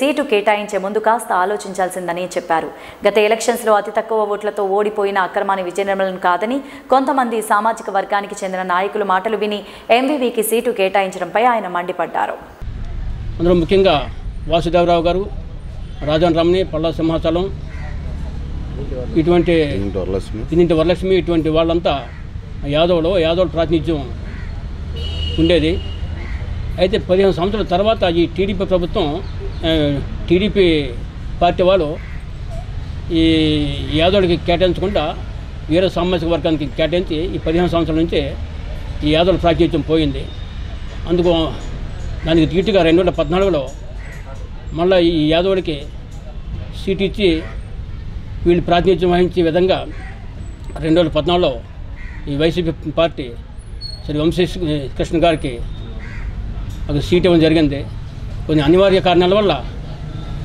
సీటు కేటాయించే ముందు కాస్త ఆలోచించాల్సిందని చెప్పారు. గత ఎలక్షన్స్ లో అతి తక్కువ ఓట్లతో ఓడిపోయిన అక్రమాని విజయనిర్మలను కాదని కొంతమంది సామాజిక వర్గానికి చెందిన నాయకుల మాటలు విని ఎంవివికి సీటు కేటాయించడంపై ఆయన మండిపడ్డారు. అందులో ముఖ్యంగా వాసుదేవరావు గారు, రాజన్ రమణి, పల్లా సింహాచలం, ఇటువంటి ఇన్నింటి వరలక్ష్మి, ఇటువంటి వాళ్ళంతా యాదవుల ప్రాతినిధ్యం ఉండేది. అయితే 15 సంవత్సరాల తర్వాత ఈ టీడీపీ ప్రభుత్వం, టీడీపీ పార్టీ వాళ్ళు ఈ యాదవులకి కేటాయించకుండా వేరే సామాజిక వర్గానికి కేటాయించి ఈ 15 సంవత్సరాల నుంచే ఈ యాదవుల ప్రాతినిధ్యం పోయింది. అందుకు దానికి ధీటుగా 2014లో మళ్ళీ ఈ యాదవులకి సీట్ ఇచ్చి వీళ్ళు ప్రాతినిధ్యం వహించే విధంగా 2014లో ఈ వైసీపీ పార్టీ శ్రీ వంశీ కృష్ణ గారికి ఒక సీట్ ఇవ్వడం జరిగింది. కొన్ని అనివార్య కారణాల వల్ల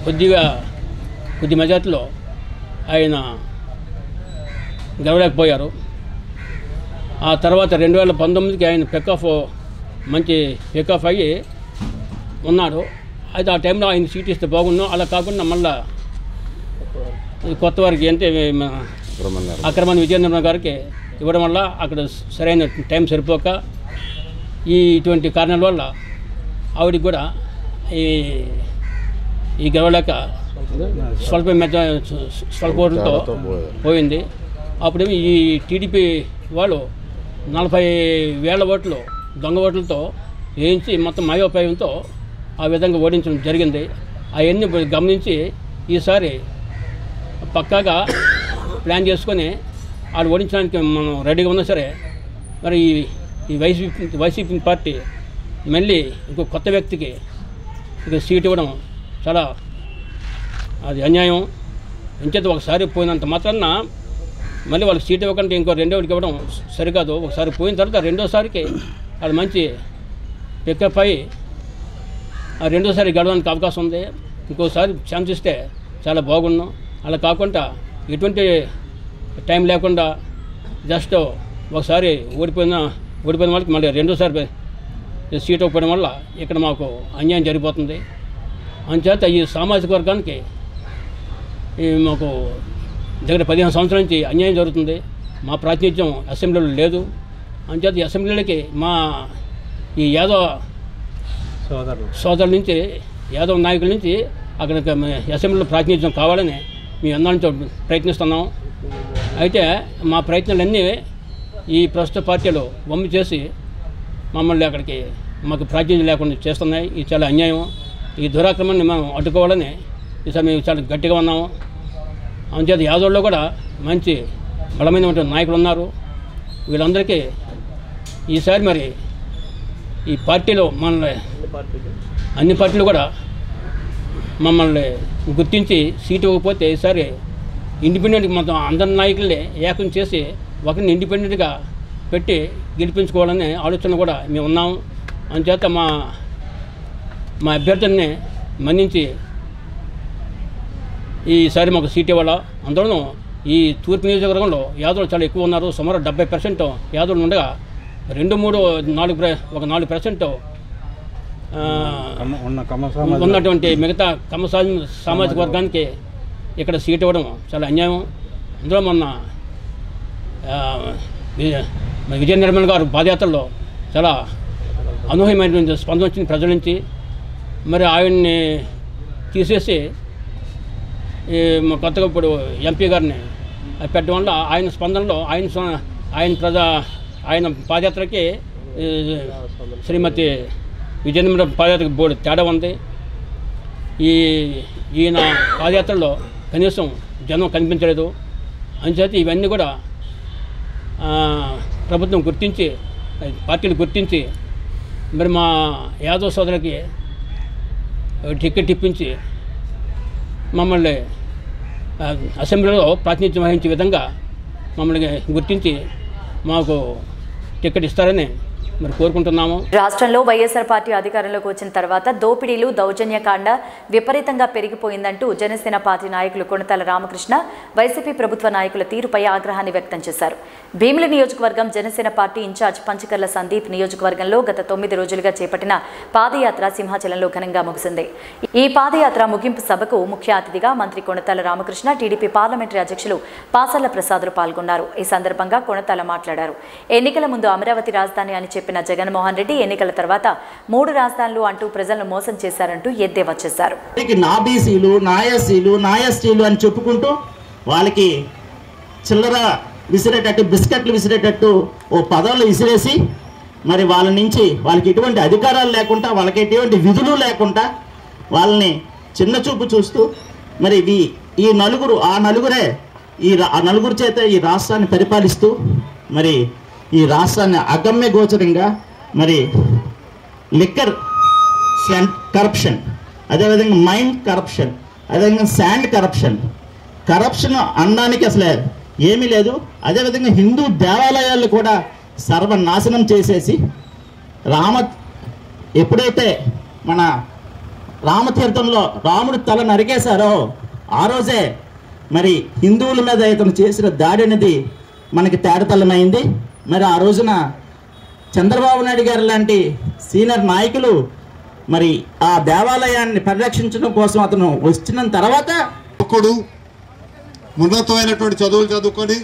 కొద్ది మెజార్టీలో ఆయన గెలవలేకపోయారు. ఆ తర్వాత 2019కి ఆయన మంచి పికప్ అయ్యి ఉన్నాడు. అయితే ఆ టైంలో ఆయన సీట్ ఇస్తే బాగున్నాం. అలా కాకుండా మళ్ళా కొత్త వారికి అంటే అక్రమాన్ని విజయనిర్మల గారికి ఇవ్వడం వల్ల అక్కడ సరైన టైం సరిపోక ఇటువంటి కారణాల వల్ల ఆవిడికి కూడా ఈ గెలవలేక స్వల్ప ఓట్లతో పోయింది. అప్పుడేమో ఈ టీడీపీ వాళ్ళు 40,000 ఓట్లు దొంగ ఓట్లతో వేయించి మొత్తం మాయోపాయంతో ఆ విధంగా ఓడించడం జరిగింది. అవన్నీ గమనించి ఈసారి పక్కాగా ప్లాన్ చేసుకొని వాళ్ళు ఓడించడానికి మనం రెడీగా ఉన్నా సరే మరి ఈ వైసీపీ పార్టీ మళ్ళీ ఇంకో కొత్త వ్యక్తికి ఇక సీట్ ఇవ్వడం చాలా అది అన్యాయం. ఇంచేత ఒకసారి పోయినంత మాత్రాన మళ్ళీ వాళ్ళకి సీట్ ఇవ్వకుండా ఇంకో రెండోడికి ఇవ్వడం సరికాదు. ఒకసారి పోయిన తర్వాత రెండోసారికి వాళ్ళు మంచి పికప్ అయ్యి ఆ రెండోసారి గెలవడానికి అవకాశం ఉంది. ఇంకోసారి ఛాన్స్ ఇస్తే చాలా బాగున్నాం. అలా కాకుండా ఎటువంటి టైం లేకుండా జస్ట్ ఒకసారి ఓడిపోయిన వాళ్ళకి మళ్ళీ రెండోసారి సీట్ ఇవ్వడం వల్ల ఇక్కడ మాకు అన్యాయం జరిగిపోతుంది. అంచేత ఈ సామాజిక వర్గానికి మాకు దగ్గర 15 సంవత్సరాల నుంచి అన్యాయం జరుగుతుంది. మా ప్రాతినిధ్యం అసెంబ్లీలో లేదు. అంచేత ఈ అసెంబ్లీలకి మా ఈ యాదవ్ సోదరుల నుంచి యాదవ్ నాయకుల నుంచి అక్కడ అసెంబ్లీలో ప్రాతినిధ్యం కావాలని మేము ఎన్నో నుంచి ప్రయత్నిస్తున్నాం. అయితే మా ప్రయత్నాలన్నీ ఈ ప్రస్తుత పార్టీలు వమ్ము చేసి మమ్మల్ని అక్కడికి మాకు ప్రాతినిధ్యం లేకుండా చేస్తున్నాయి. ఇది చాలా అన్యాయం. ఈ దురాక్రమాన్ని మనం అడ్డుకోవాలని ఈసారి మేము చాలా గట్టిగా ఉన్నాము. అందుచేత యాదవ్లో కూడా మంచి బలమైనటువంటి నాయకులు ఉన్నారు. వీళ్ళందరికీ ఈసారి మరి ఈ పార్టీలో మనల్ని అన్ని పార్టీలు కూడా మమ్మల్ని గుర్తించి సీటు ఇవ్వకపోతే ఈసారి ఇండిపెండెంట్గా మొత్తం అందరి నాయకుల్ని ఏకం చేసి ఒకరిని ఇండిపెండెంట్గా పెట్టి గెలిపించుకోవాలనే ఆలోచన కూడా మేము ఉన్నాము. అందుచేత మా అభ్యర్థుల్ని మన్నించి ఈసారి మాకు సీట్ ఇవ్వాలా. అందులోనూ ఈ తూర్పు నియోజకవర్గంలో యాదవులు చాలా ఎక్కువ ఉన్నారు. సుమారు 70% యాదవులు ఉండగా 4% ఉన్నటువంటి మిగతా కమ్మ సామాజిక వర్గానికి ఇక్కడ సీట్ ఇవ్వడం చాలా అన్యాయం. అందులో మొన్న విజయ నిర్మల్ గారు పాదయాత్రలో చాలా అనూహ్యమైనటువంటి స్పందన వచ్చింది ప్రజల నుంచి. మరి ఆయన్ని తీసేసి కొత్తగా ఇప్పుడు ఎంపీ గారిని పెట్టడం వల్ల ఆయన స్పందనలో ఆయన పాదయాత్రకి శ్రీమతి విజయనిర్మల పాదయాత్రకి బోర్డు తేడా ఉంది. ఈయన పాదయాత్రలో కనీసం జనం కనిపించలేదు. అంచేత ఇవన్నీ కూడా ప్రభుత్వం గుర్తించి పార్టీలు గుర్తించి మరి మా యాదవ్ సోదరులకి టికెట్ ఇప్పించి మమ్మల్ని అసెంబ్లీలో ప్రాతినిధ్యం వహించే విధంగా మమ్మల్ని గుర్తించి మాకు టికెట్ ఇస్తారని మరి కోరుకుంటున్నాము. రాష్ట్రంలో వైఎస్ఆర్ పార్టీ అధికారంలోకి వచ్చిన తర్వాత దోపిడీలు దౌర్జన్యకాండ విపరీతంగా పెరిగిపోయిందంటూ జనసేన పార్టీ నాయకులు కొణతాల రామకృష్ణ వైసీపీ ప్రభుత్వ నాయకుల తీరుపై ఆగ్రహాన్ని వ్యక్తం చేశారు. భీమిలి నియోజకవర్గం జనసేన పార్టీ ఇన్ఛార్జ్ పంచకర్ల సందీప్ నియోజకవర్గంలో గత 9 రోజులుగా చేపట్టిన పాదయాత్ర సింహాచలంలో ఘనంగా ముగిసింది. ఈ పాదయాత్ర ముగింపు సభకు ముఖ్య అతిథిగా మంత్రి కొణతాల రామకృష్ణ, టీడీపీ పార్లమెంటరీ అధ్యక్షులు పాసర్ల ప్రసాదులు పాల్గొన్నారు. ఈ సందర్భంగా కొణతాల మాట్లాడారు. ఎన్నికల ముందు అమరావతి రాజధాని అని చెప్పిన జగన్మోహన్ రెడ్డి ఎన్నికల తర్వాత 3 రాజధానులు అంటూ ప్రజలను మోసం చేశారంటూ ఎద్దేవా చేశారు. నా బీసీలు, నా ఎస్సీలు, నా ఎస్టీలు అని చెప్పుకుంటూ వాళ్ళకి చిల్లర విసిరేటట్టు, బిస్కెట్లు విసిరేటట్టు ఓ పదవులు విసిరేసి మరి వాళ్ళ నుంచి వాళ్ళకి ఎటువంటి అధికారాలు లేకుండా, వాళ్ళకి ఎటువంటి విధులు లేకుండా వాళ్ళని చిన్న చూపు చూస్తూ మరి ఈ నలుగురు ఆ నలుగురు చేత ఈ రాష్ట్రాన్ని పరిపాలిస్తూ మరి ఈ రాష్ట్రాన్ని అగమ్య గోచరంగా మరి లిక్కర్ కరప్షన్, అదేవిధంగా మైన్ కరప్షన్, అదేవిధంగా శాండ్ కరప్షన్ అనడానికి అసలు ఏమీ లేదు. అదేవిధంగా హిందూ దేవాలయాలు కూడా సర్వనాశనం చేసేసి ఎప్పుడైతే మన రామతీర్థంలో రాముడు తల నరికేశారో ఆ రోజే మరి హిందువుల మీద ఇతను చేసిన దాడి అనేది మనకి తేడతల్లమైంది. మరి ఆ రోజున చంద్రబాబు నాయుడు గారు లాంటి సీనియర్ నాయకులు మరి ఆ దేవాలయాన్ని పరిరక్షించడం కోసం అతను వచ్చిన తర్వాత ఒకడు ఉన్నతమైనటువంటి చదువులు చదువుకొని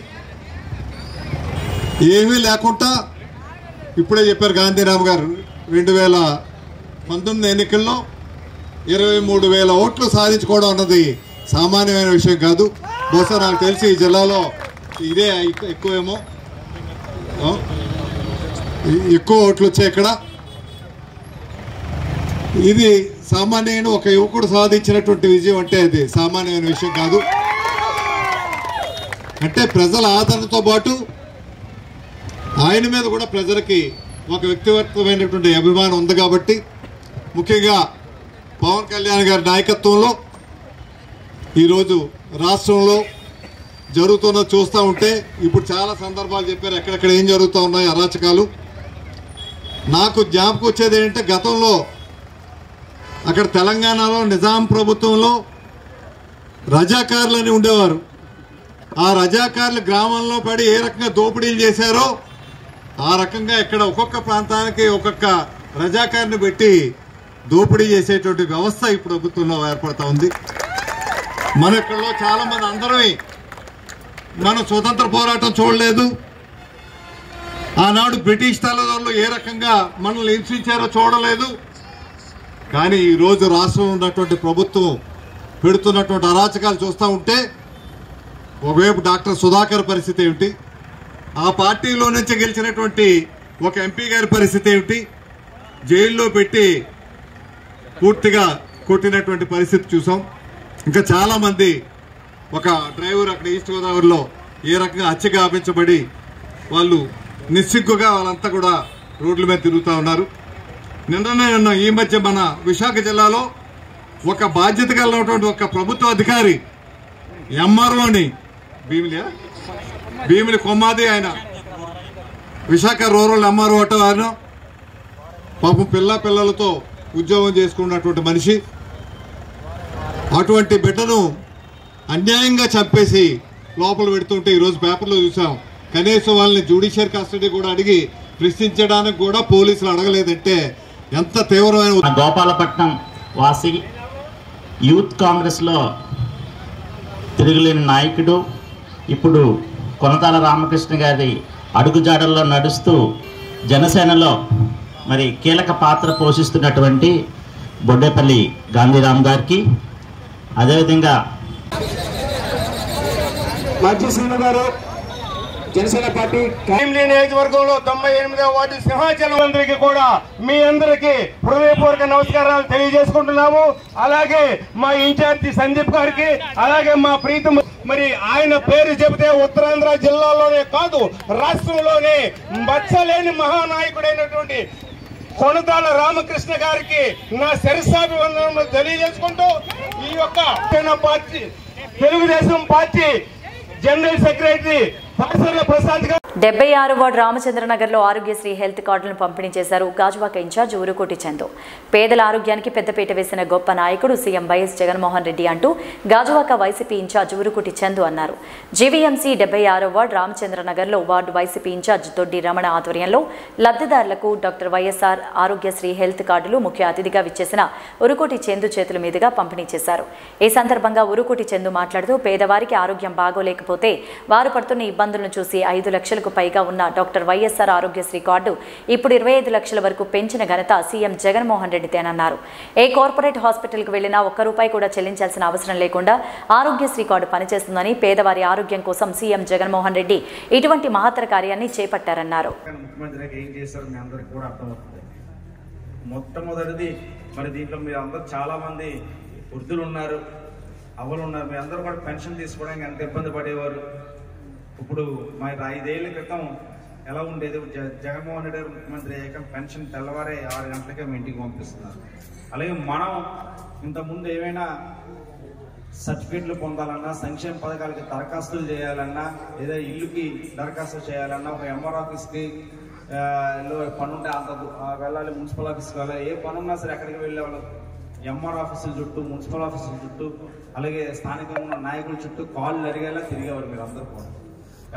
ఏమీ లేకుండా ఇప్పుడే చెప్పారు గాంధీరామ్ గారు 2019 ఎన్నికల్లో 23,000 ఓట్లు సాధించుకోవడం అన్నది సామాన్యమైన విషయం కాదు. బహుశా నాకు తెలిసి ఈ జిల్లాలో ఇదే ఎక్కువేమో, ఎక్కువ ఓట్లు వచ్చాయి ఇక్కడ. ఇది సామాన్యమైన ఒక యువకుడు సాధించినటువంటి విజయం అంటే అది సామాన్యమైన విషయం కాదు. అంటే ప్రజల ఆదరణతో పాటు ఆయన మీద కూడా ప్రజలకి ఒక వ్యక్తిగతమైనటువంటి అభిమానం ఉంది కాబట్టి, ముఖ్యంగా పవన్ కళ్యాణ్ గారి నాయకత్వంలో ఈరోజు రాష్ట్రంలో జరుగుతున్న చూస్తూ ఉంటే, ఇప్పుడు చాలా సందర్భాలు చెప్పారు ఎక్కడెక్కడ ఏం జరుగుతూ ఉన్నాయి అరాచకాలు. నాకు జ్ఞాపకం వచ్చేది ఏంటంటే, గతంలో అక్కడ తెలంగాణలో నిజాం ప్రభుత్వంలో రజాకారులని ఉండేవారు. ఆ రజాకారులు గ్రామంలో పడి ఏ రకంగా దోపిడీలు చేశారో ఆ రకంగా ఇక్కడ ఒక్కొక్క ప్రాంతానికి ఒక్కొక్క రజాకారుని పెట్టి దోపిడీ చేసేటువంటి వ్యవస్థ ఈ ప్రభుత్వంలో ఏర్పడుతూ ఉంది. మన ఇక్కడలో చాలా మంది అందరమే మనం స్వతంత్ర పోరాటం చూడలేదు. ఆనాడు బ్రిటిష్ తలదొరలు ఏ రకంగా మనల్ని హింసించారో చూడలేదు. కానీ ఈరోజు రాష్ట్రంలో ఉన్నటువంటి ప్రభుత్వం పెడుతున్నటువంటి అరాచకాలు చూస్తూ ఉంటే, ఒకవైపు డాక్టర్ సుధాకర్ పరిస్థితి ఏమిటి, ఆ పార్టీలో నుంచి గెలిచినటువంటి ఒక ఎంపీ గారి పరిస్థితి ఏమిటి, జైల్లో పెట్టి పూర్తిగా కొట్టినటువంటి పరిస్థితి చూసాం. ఇంకా చాలామంది, ఒక డ్రైవర్ అక్కడ ఈస్ట్ గోదావరిలో ఏ రకంగా హత్య గావించబడి వాళ్ళు నిస్సిగ్గుగా వాళ్ళంతా కూడా రోడ్ల మీద తిరుగుతూ ఉన్నారు. నిన్న ఈ మధ్య మన విశాఖ జిల్లాలో ఒక బాధ్యత కలిగినటువంటి ఒక ప్రభుత్వ అధికారి ఎంఆర్ఓని భీమిలి కొమ్మాది, ఆయన విశాఖ రూరల్ ఎంఆర్ఓ అట, ఆయన పాపం పిల్లలతో ఉద్యోగం చేసుకున్నటువంటి మనిషి. అటువంటి బిడ్డను అన్యాయంగా చంపేసి లోపల పెడుతుంటే ఈరోజు పేపర్లో చూసాం. కనీసం వాళ్ళని జ్యుడిషియల్ కస్టడీ కూడా అడిగి ప్రశ్నించడానికి కూడా పోలీసులు అడగలేదంటే ఎంత తీవ్రమైన. గోపాలపట్నం వాసి, యూత్ కాంగ్రెస్లో తిరుగులేని నాయకుడు, ఇప్పుడు కొనతాల రామకృష్ణ గారి అడుగుజాడల్లో నడుస్తూ జనసేనలో మరి కీలక పాత్ర పోషిస్తున్నటువంటి బొడ్డేపల్లి గాంధీరామ్ గారికి, అదేవిధంగా మాజీ శ్రీను గారు జనసేన పార్టీ నియోజకవర్గంలో 98వ వార్డు సింహాచలం అందరికీ కూడా మీ అందరికీ హృదయపూర్వక నమస్కారాలు తెలియజేసుకుంటున్నాము. అలాగే మా ఇన్ఛార్జి సందీప్ గారికి, అలాగే మా ప్రీతం, మరి ఆయన పేరు చెబితే ఉత్తరాంధ్ర జిల్లాలోనే కాదు రాష్ట్రంలోనే మచ్చలేని మహానాయకుడైనటువంటి కొనతాల రామకృష్ణ గారికి నా శిరస్సాభివందనలు తెలియజేసుకుంటూ, ఈ యొక్క party Telugu Desam party general secretary 76 ward రామచంద్రనగర్లో ఆరోగ్యశ్రీ హెల్త్ కార్డులను పంపిణీ చేశారు గాజువాక ఇన్ఛార్జ్ ఊరుకోటి చందు. పేదల ఆరోగ్యానికి పెద్దపీట వేసిన గొప్ప నాయకుడు సీఎం వైఎస్ జగన్మోహన్ రెడ్డి అంటూ గాజువాక వైసీపీ ఇన్ఛార్జ్ ఊరుకోటి చందు అన్నారు. జీవీఎంసీ 76 వార్డు రామచంద్రనగర్లో ward YCP incharge Doddi Ramana ఆధ్వర్యంలో లబ్ధిదారులకు డాక్టర్ వైఎస్ఆర్ ఆరోగ్యశ్రీ హెల్త్ కార్డులు ముఖ్య అతిథిగా విచ్చేసిన ఊరుకోటి చందు చేతుల మీదుగా పంపిణీ చేశారు. ఈ సందర్భంగా ఊరుకోటి చందు మాట్లాడుతూ, పేదవారికి ఆరోగ్యం బాగోలేకపోతే వారు పడుతున్న ఇబ్బందులను చూసి 5 లక్షలకు పైగా ఉన్న డాక్టర్ వైఎస్ఆర్ ఆరోగ్యశ్రీ కార్డు ఇప్పుడు 25 లక్షల వరకు పెంచిన ఘనత సీఎం జగన్మోహన్ రెడ్డిదేనన్నారు. ఏ కార్పొరేట్ హాస్పిటల్కు వెళ్లినా ₹1 కూడా చెల్లించాల్సిన అవసరం లేకుండా ఆరోగ్యశ్రీ కార్డు పనిచేస్తుందని, పేదవారి ఆరోగ్యం కోసం సీఎం జగన్మోహన్ రెడ్డి ఇటువంటి మహత్తర కార్యాన్ని చేపట్టారన్నారు. మొట్టమొదటిది మరి దీంట్లో మీరు అందరూ చాలా మంది వృద్ధులు ఉన్నారు, అవ్వలు ఉన్నారు. మీ అందరూ కూడా పెన్షన్ తీసుకోవడానికి ఎంత ఇబ్బంది పడేవారు. ఇప్పుడు మా 5 ఏళ్ల క్రితం ఎలా ఉండేది, జగన్మోహన్ రెడ్డి గారు ముఖ్యమంత్రి అయ్యాక పెన్షన్ తెల్లవారే 6 గంటలకే మీ ఇంటికి పంపిస్తున్నారు. అలాగే మనం ఇంతకుముందు ఏమైనా సర్టిఫికేట్లు పొందాలన్నా, సంక్షేమ పథకాలకి దరఖాస్తులు చేయాలన్నా, లేదా ఇల్లుకి దరఖాస్తు చేయాలన్నా, ఒక ఎంఆర్ ఆఫీస్కి పనుంటే అంత వెళ్ళాలి, మున్సిపల్ ఆఫీస్కి వెళ్ళాలి. ఏ పనున్నా సరే ఎక్కడికి వెళ్ళేవాళ్ళు ఎంఆర్ ఆఫీసుల చుట్టూ, మున్సిపల్ ఆఫీసుల చుట్టూ, అలాగే స్థానికంగా ఉన్న నాయకుల చుట్టూ కాళ్ళు అడిగేలా తిరిగేవారు. మీరు అందరూ కూడా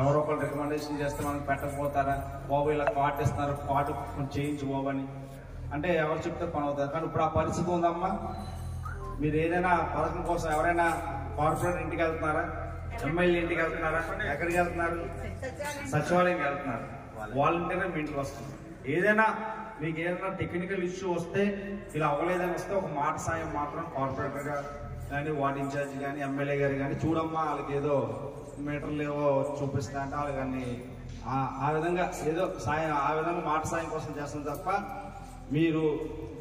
ఎవరో ఒకళ్ళు రికమెండేషన్ చేస్తే మనకు పెట్టకపోతారా, బాబు ఇలా కార్డు ఇస్తున్నారు, కార్డు చేయించు బాబు అని అంటే ఎవరు చెప్తే పని అవుతారు. కానీ ఇప్పుడు ఆ పరిస్థితి ఉందమ్మా. మీరు ఏదైనా పథకం కోసం ఎవరైనా కార్పొరేట్ ఇంటికి వెళ్తున్నారా, ఎమ్మెల్యే ఇంటికి వెళ్తున్నారా, ఎక్కడికి వెళ్తున్నారు, సచివాలయంకి వెళ్తున్నారు, వాలంటీర్ మీ ఇంటికి వస్తుంది. ఏదైనా మీకు ఏదైనా టెక్నికల్ ఇష్యూ వస్తే ఇలా అవ్వలేదని వస్తే ఒక మాట సాయం మాత్రం కార్పొరేటర్గా కానీ వార్డు ఇన్ఛార్జ్ కానీ ఎమ్మెల్యే గారు కానీ చూడమ్మా వాళ్ళకి ఏదో మీటర్లు ఏవో చూపిస్తా అంటే వాళ్ళు కానీ ఆ విధంగా ఏదో సాయం ఆ విధంగా మాట సాయం కోసం చేస్తాం తప్ప మీరు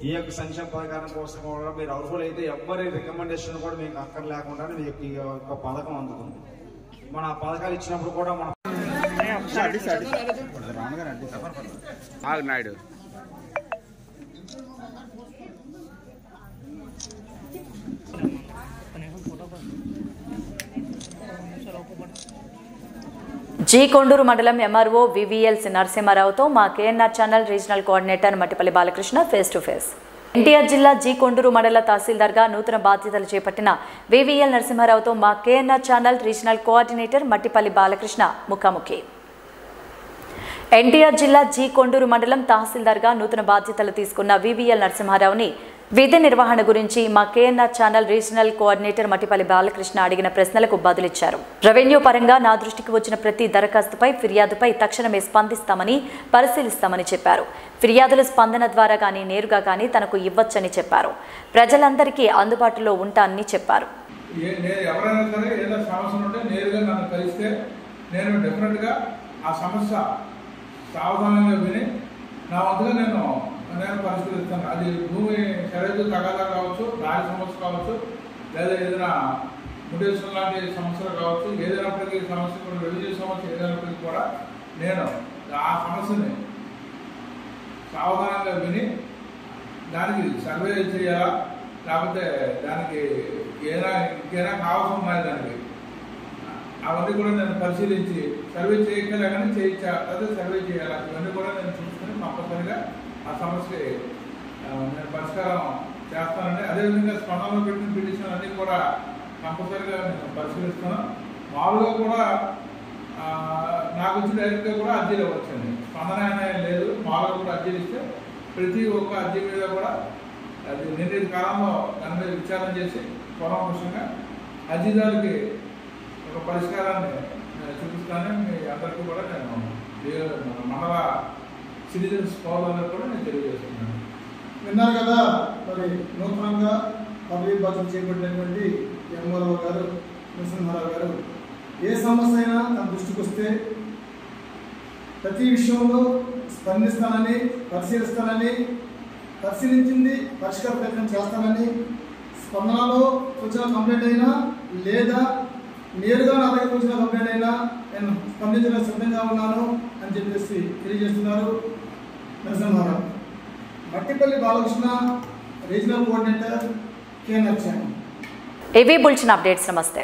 ఈ యొక్క సంక్షేమ పథకాల కోసం కూడా మీరు అర్హులైతే ఎవ్వరి రికమెండేషన్ కూడా మీకు అక్కర్ లేకుండా మీకు ఈ యొక్క పథకం అందుతుంది. మన ఆ పథకాలు ఇచ్చినప్పుడు కూడా మనం నాయుడు జీ కొండూరు మండలం ఎంఆర్ఓ వివిఎల్ నరసింహారావుతో మా KNR channel regional coordinator Mattipalli Balakrishna face to face. NTR జిల్లా జీ కొండూరు మండల తహసీల్దార్గా నూతన బాధ్యతలు చేపట్టిన వివిఎల్ నరసింహారావుతో మా KNR channel regional coordinator Mattipalli Balakrishna ముఖాముఖి. ఎన్టీఆర్ జిల్లా జీ కొండూరు మండలం తహసీల్దార్గా నూతన బాధ్యతలు తీసుకున్న వివిఎల్ నరసింహారావుని విధి నిర్వహణ గురించి మా KNR channel regional coordinator Mattipalli Balakrishna అడిగిన ప్రశ్నలకు బదులిచ్చారు. రెవెన్యూ పరంగా నా దృష్టికి వచ్చిన ప్రతి దరఖాస్తుపై ఫిర్యాదుపై తక్షణమే స్పందిస్తామని పరిశీలిస్తామని చెప్పారు. ఫిర్యాదుల స్పందన ద్వారా కానీ నేరుగా కానీ తనకు ఇవ్వచ్చని చెప్పారు. ప్రజలందరికీ అందుబాటులో ఉంటానని చెప్పారు. ఎవరైనా సరే ఏదైనా సమస్య ఉంటే నేరుగా నన్ను కలిస్తే నేను డెఫినెట్గా ఆ సమస్య సావధానంగా విని నా వంతుగా నేను పరిష్కరిస్తాను. అది భూమి సరిహద్దు తగాదా కావచ్చు, దారి సమస్య కావచ్చు, లేదా ఏదైనా మ్యుటేషన్ లాంటి సమస్యలు కావచ్చు, ఏదైనప్పటికీ సమస్య కూడా రెవెన్యూ సమస్య ఏదైనప్పటికీ కూడా నేను ఆ సమస్యని సావధానంగా విని దానికి సర్వే చేయాలా, లేకపోతే దానికి ఇంకేనా కావాల్సి ఉన్నాయి దానికి అవన్నీ కూడా నేను పరిశీలించి సర్వే చేయగలే కానీ చేయించా అదే సర్వే చేయాలా, ఇవన్నీ కూడా నేను చూసుకుని కంపల్సరిగా ఆ సమస్యకి నేను పరిష్కారం చేస్తానండి. అదేవిధంగా స్పందనలో పెట్టిన పిటిషన్ అన్నీ కూడా కంపల్సరిగా నేను పరిశీలిస్తాను. మామూలుగా కూడా నాకు వచ్చి డైరెక్ట్గా కూడా అర్జీలు ఇవ్వచ్చండి. స్పందన అనేది లేదు, మామూలుగా కూడా అర్జీలు ఇస్తే ప్రతి ఒక్క అర్జీ మీద కూడా అది నిర్ణీత కాలంలో దాని మీద విచారణ చేసి పూర్వపక్షంగా అర్జీదారులకి ఒక పరిష్కారాన్ని చూపిస్తానని మీ అందరికీ కూడా నేను మండల సిటిజన్స్ పౌరులందరూ కూడా నేను తెలియజేస్తున్నాను. విన్నారు కదా, మరి నూతనంగా పదవి బాధ్యత చేపట్టినటువంటి ఎంఆర్ఓ గారు నరసింహారావు గారు ఏ సమస్య అయినా తన దృష్టికి వస్తే ప్రతి విషయంలో స్పందిస్తానని, పరిశీలిస్తానని, పరిశీలించింది పరిష్కార ప్రయత్నం చేస్తానని, స్పందనలో వచ్చిన కంప్లైంట్ అయినా లేదా నేరుగా నా దగ్గరకు వచ్చిన కంప్లైంట్ అయినా నేను స్పందించడానికి సిద్ధంగా ఉన్నాను అని చెప్పేసి తెలియజేస్తున్నారు Narasimha Rao. Mattipalli Balakrishna, regional coordinator, KNR channel. AV bulletin updates. నమస్తే.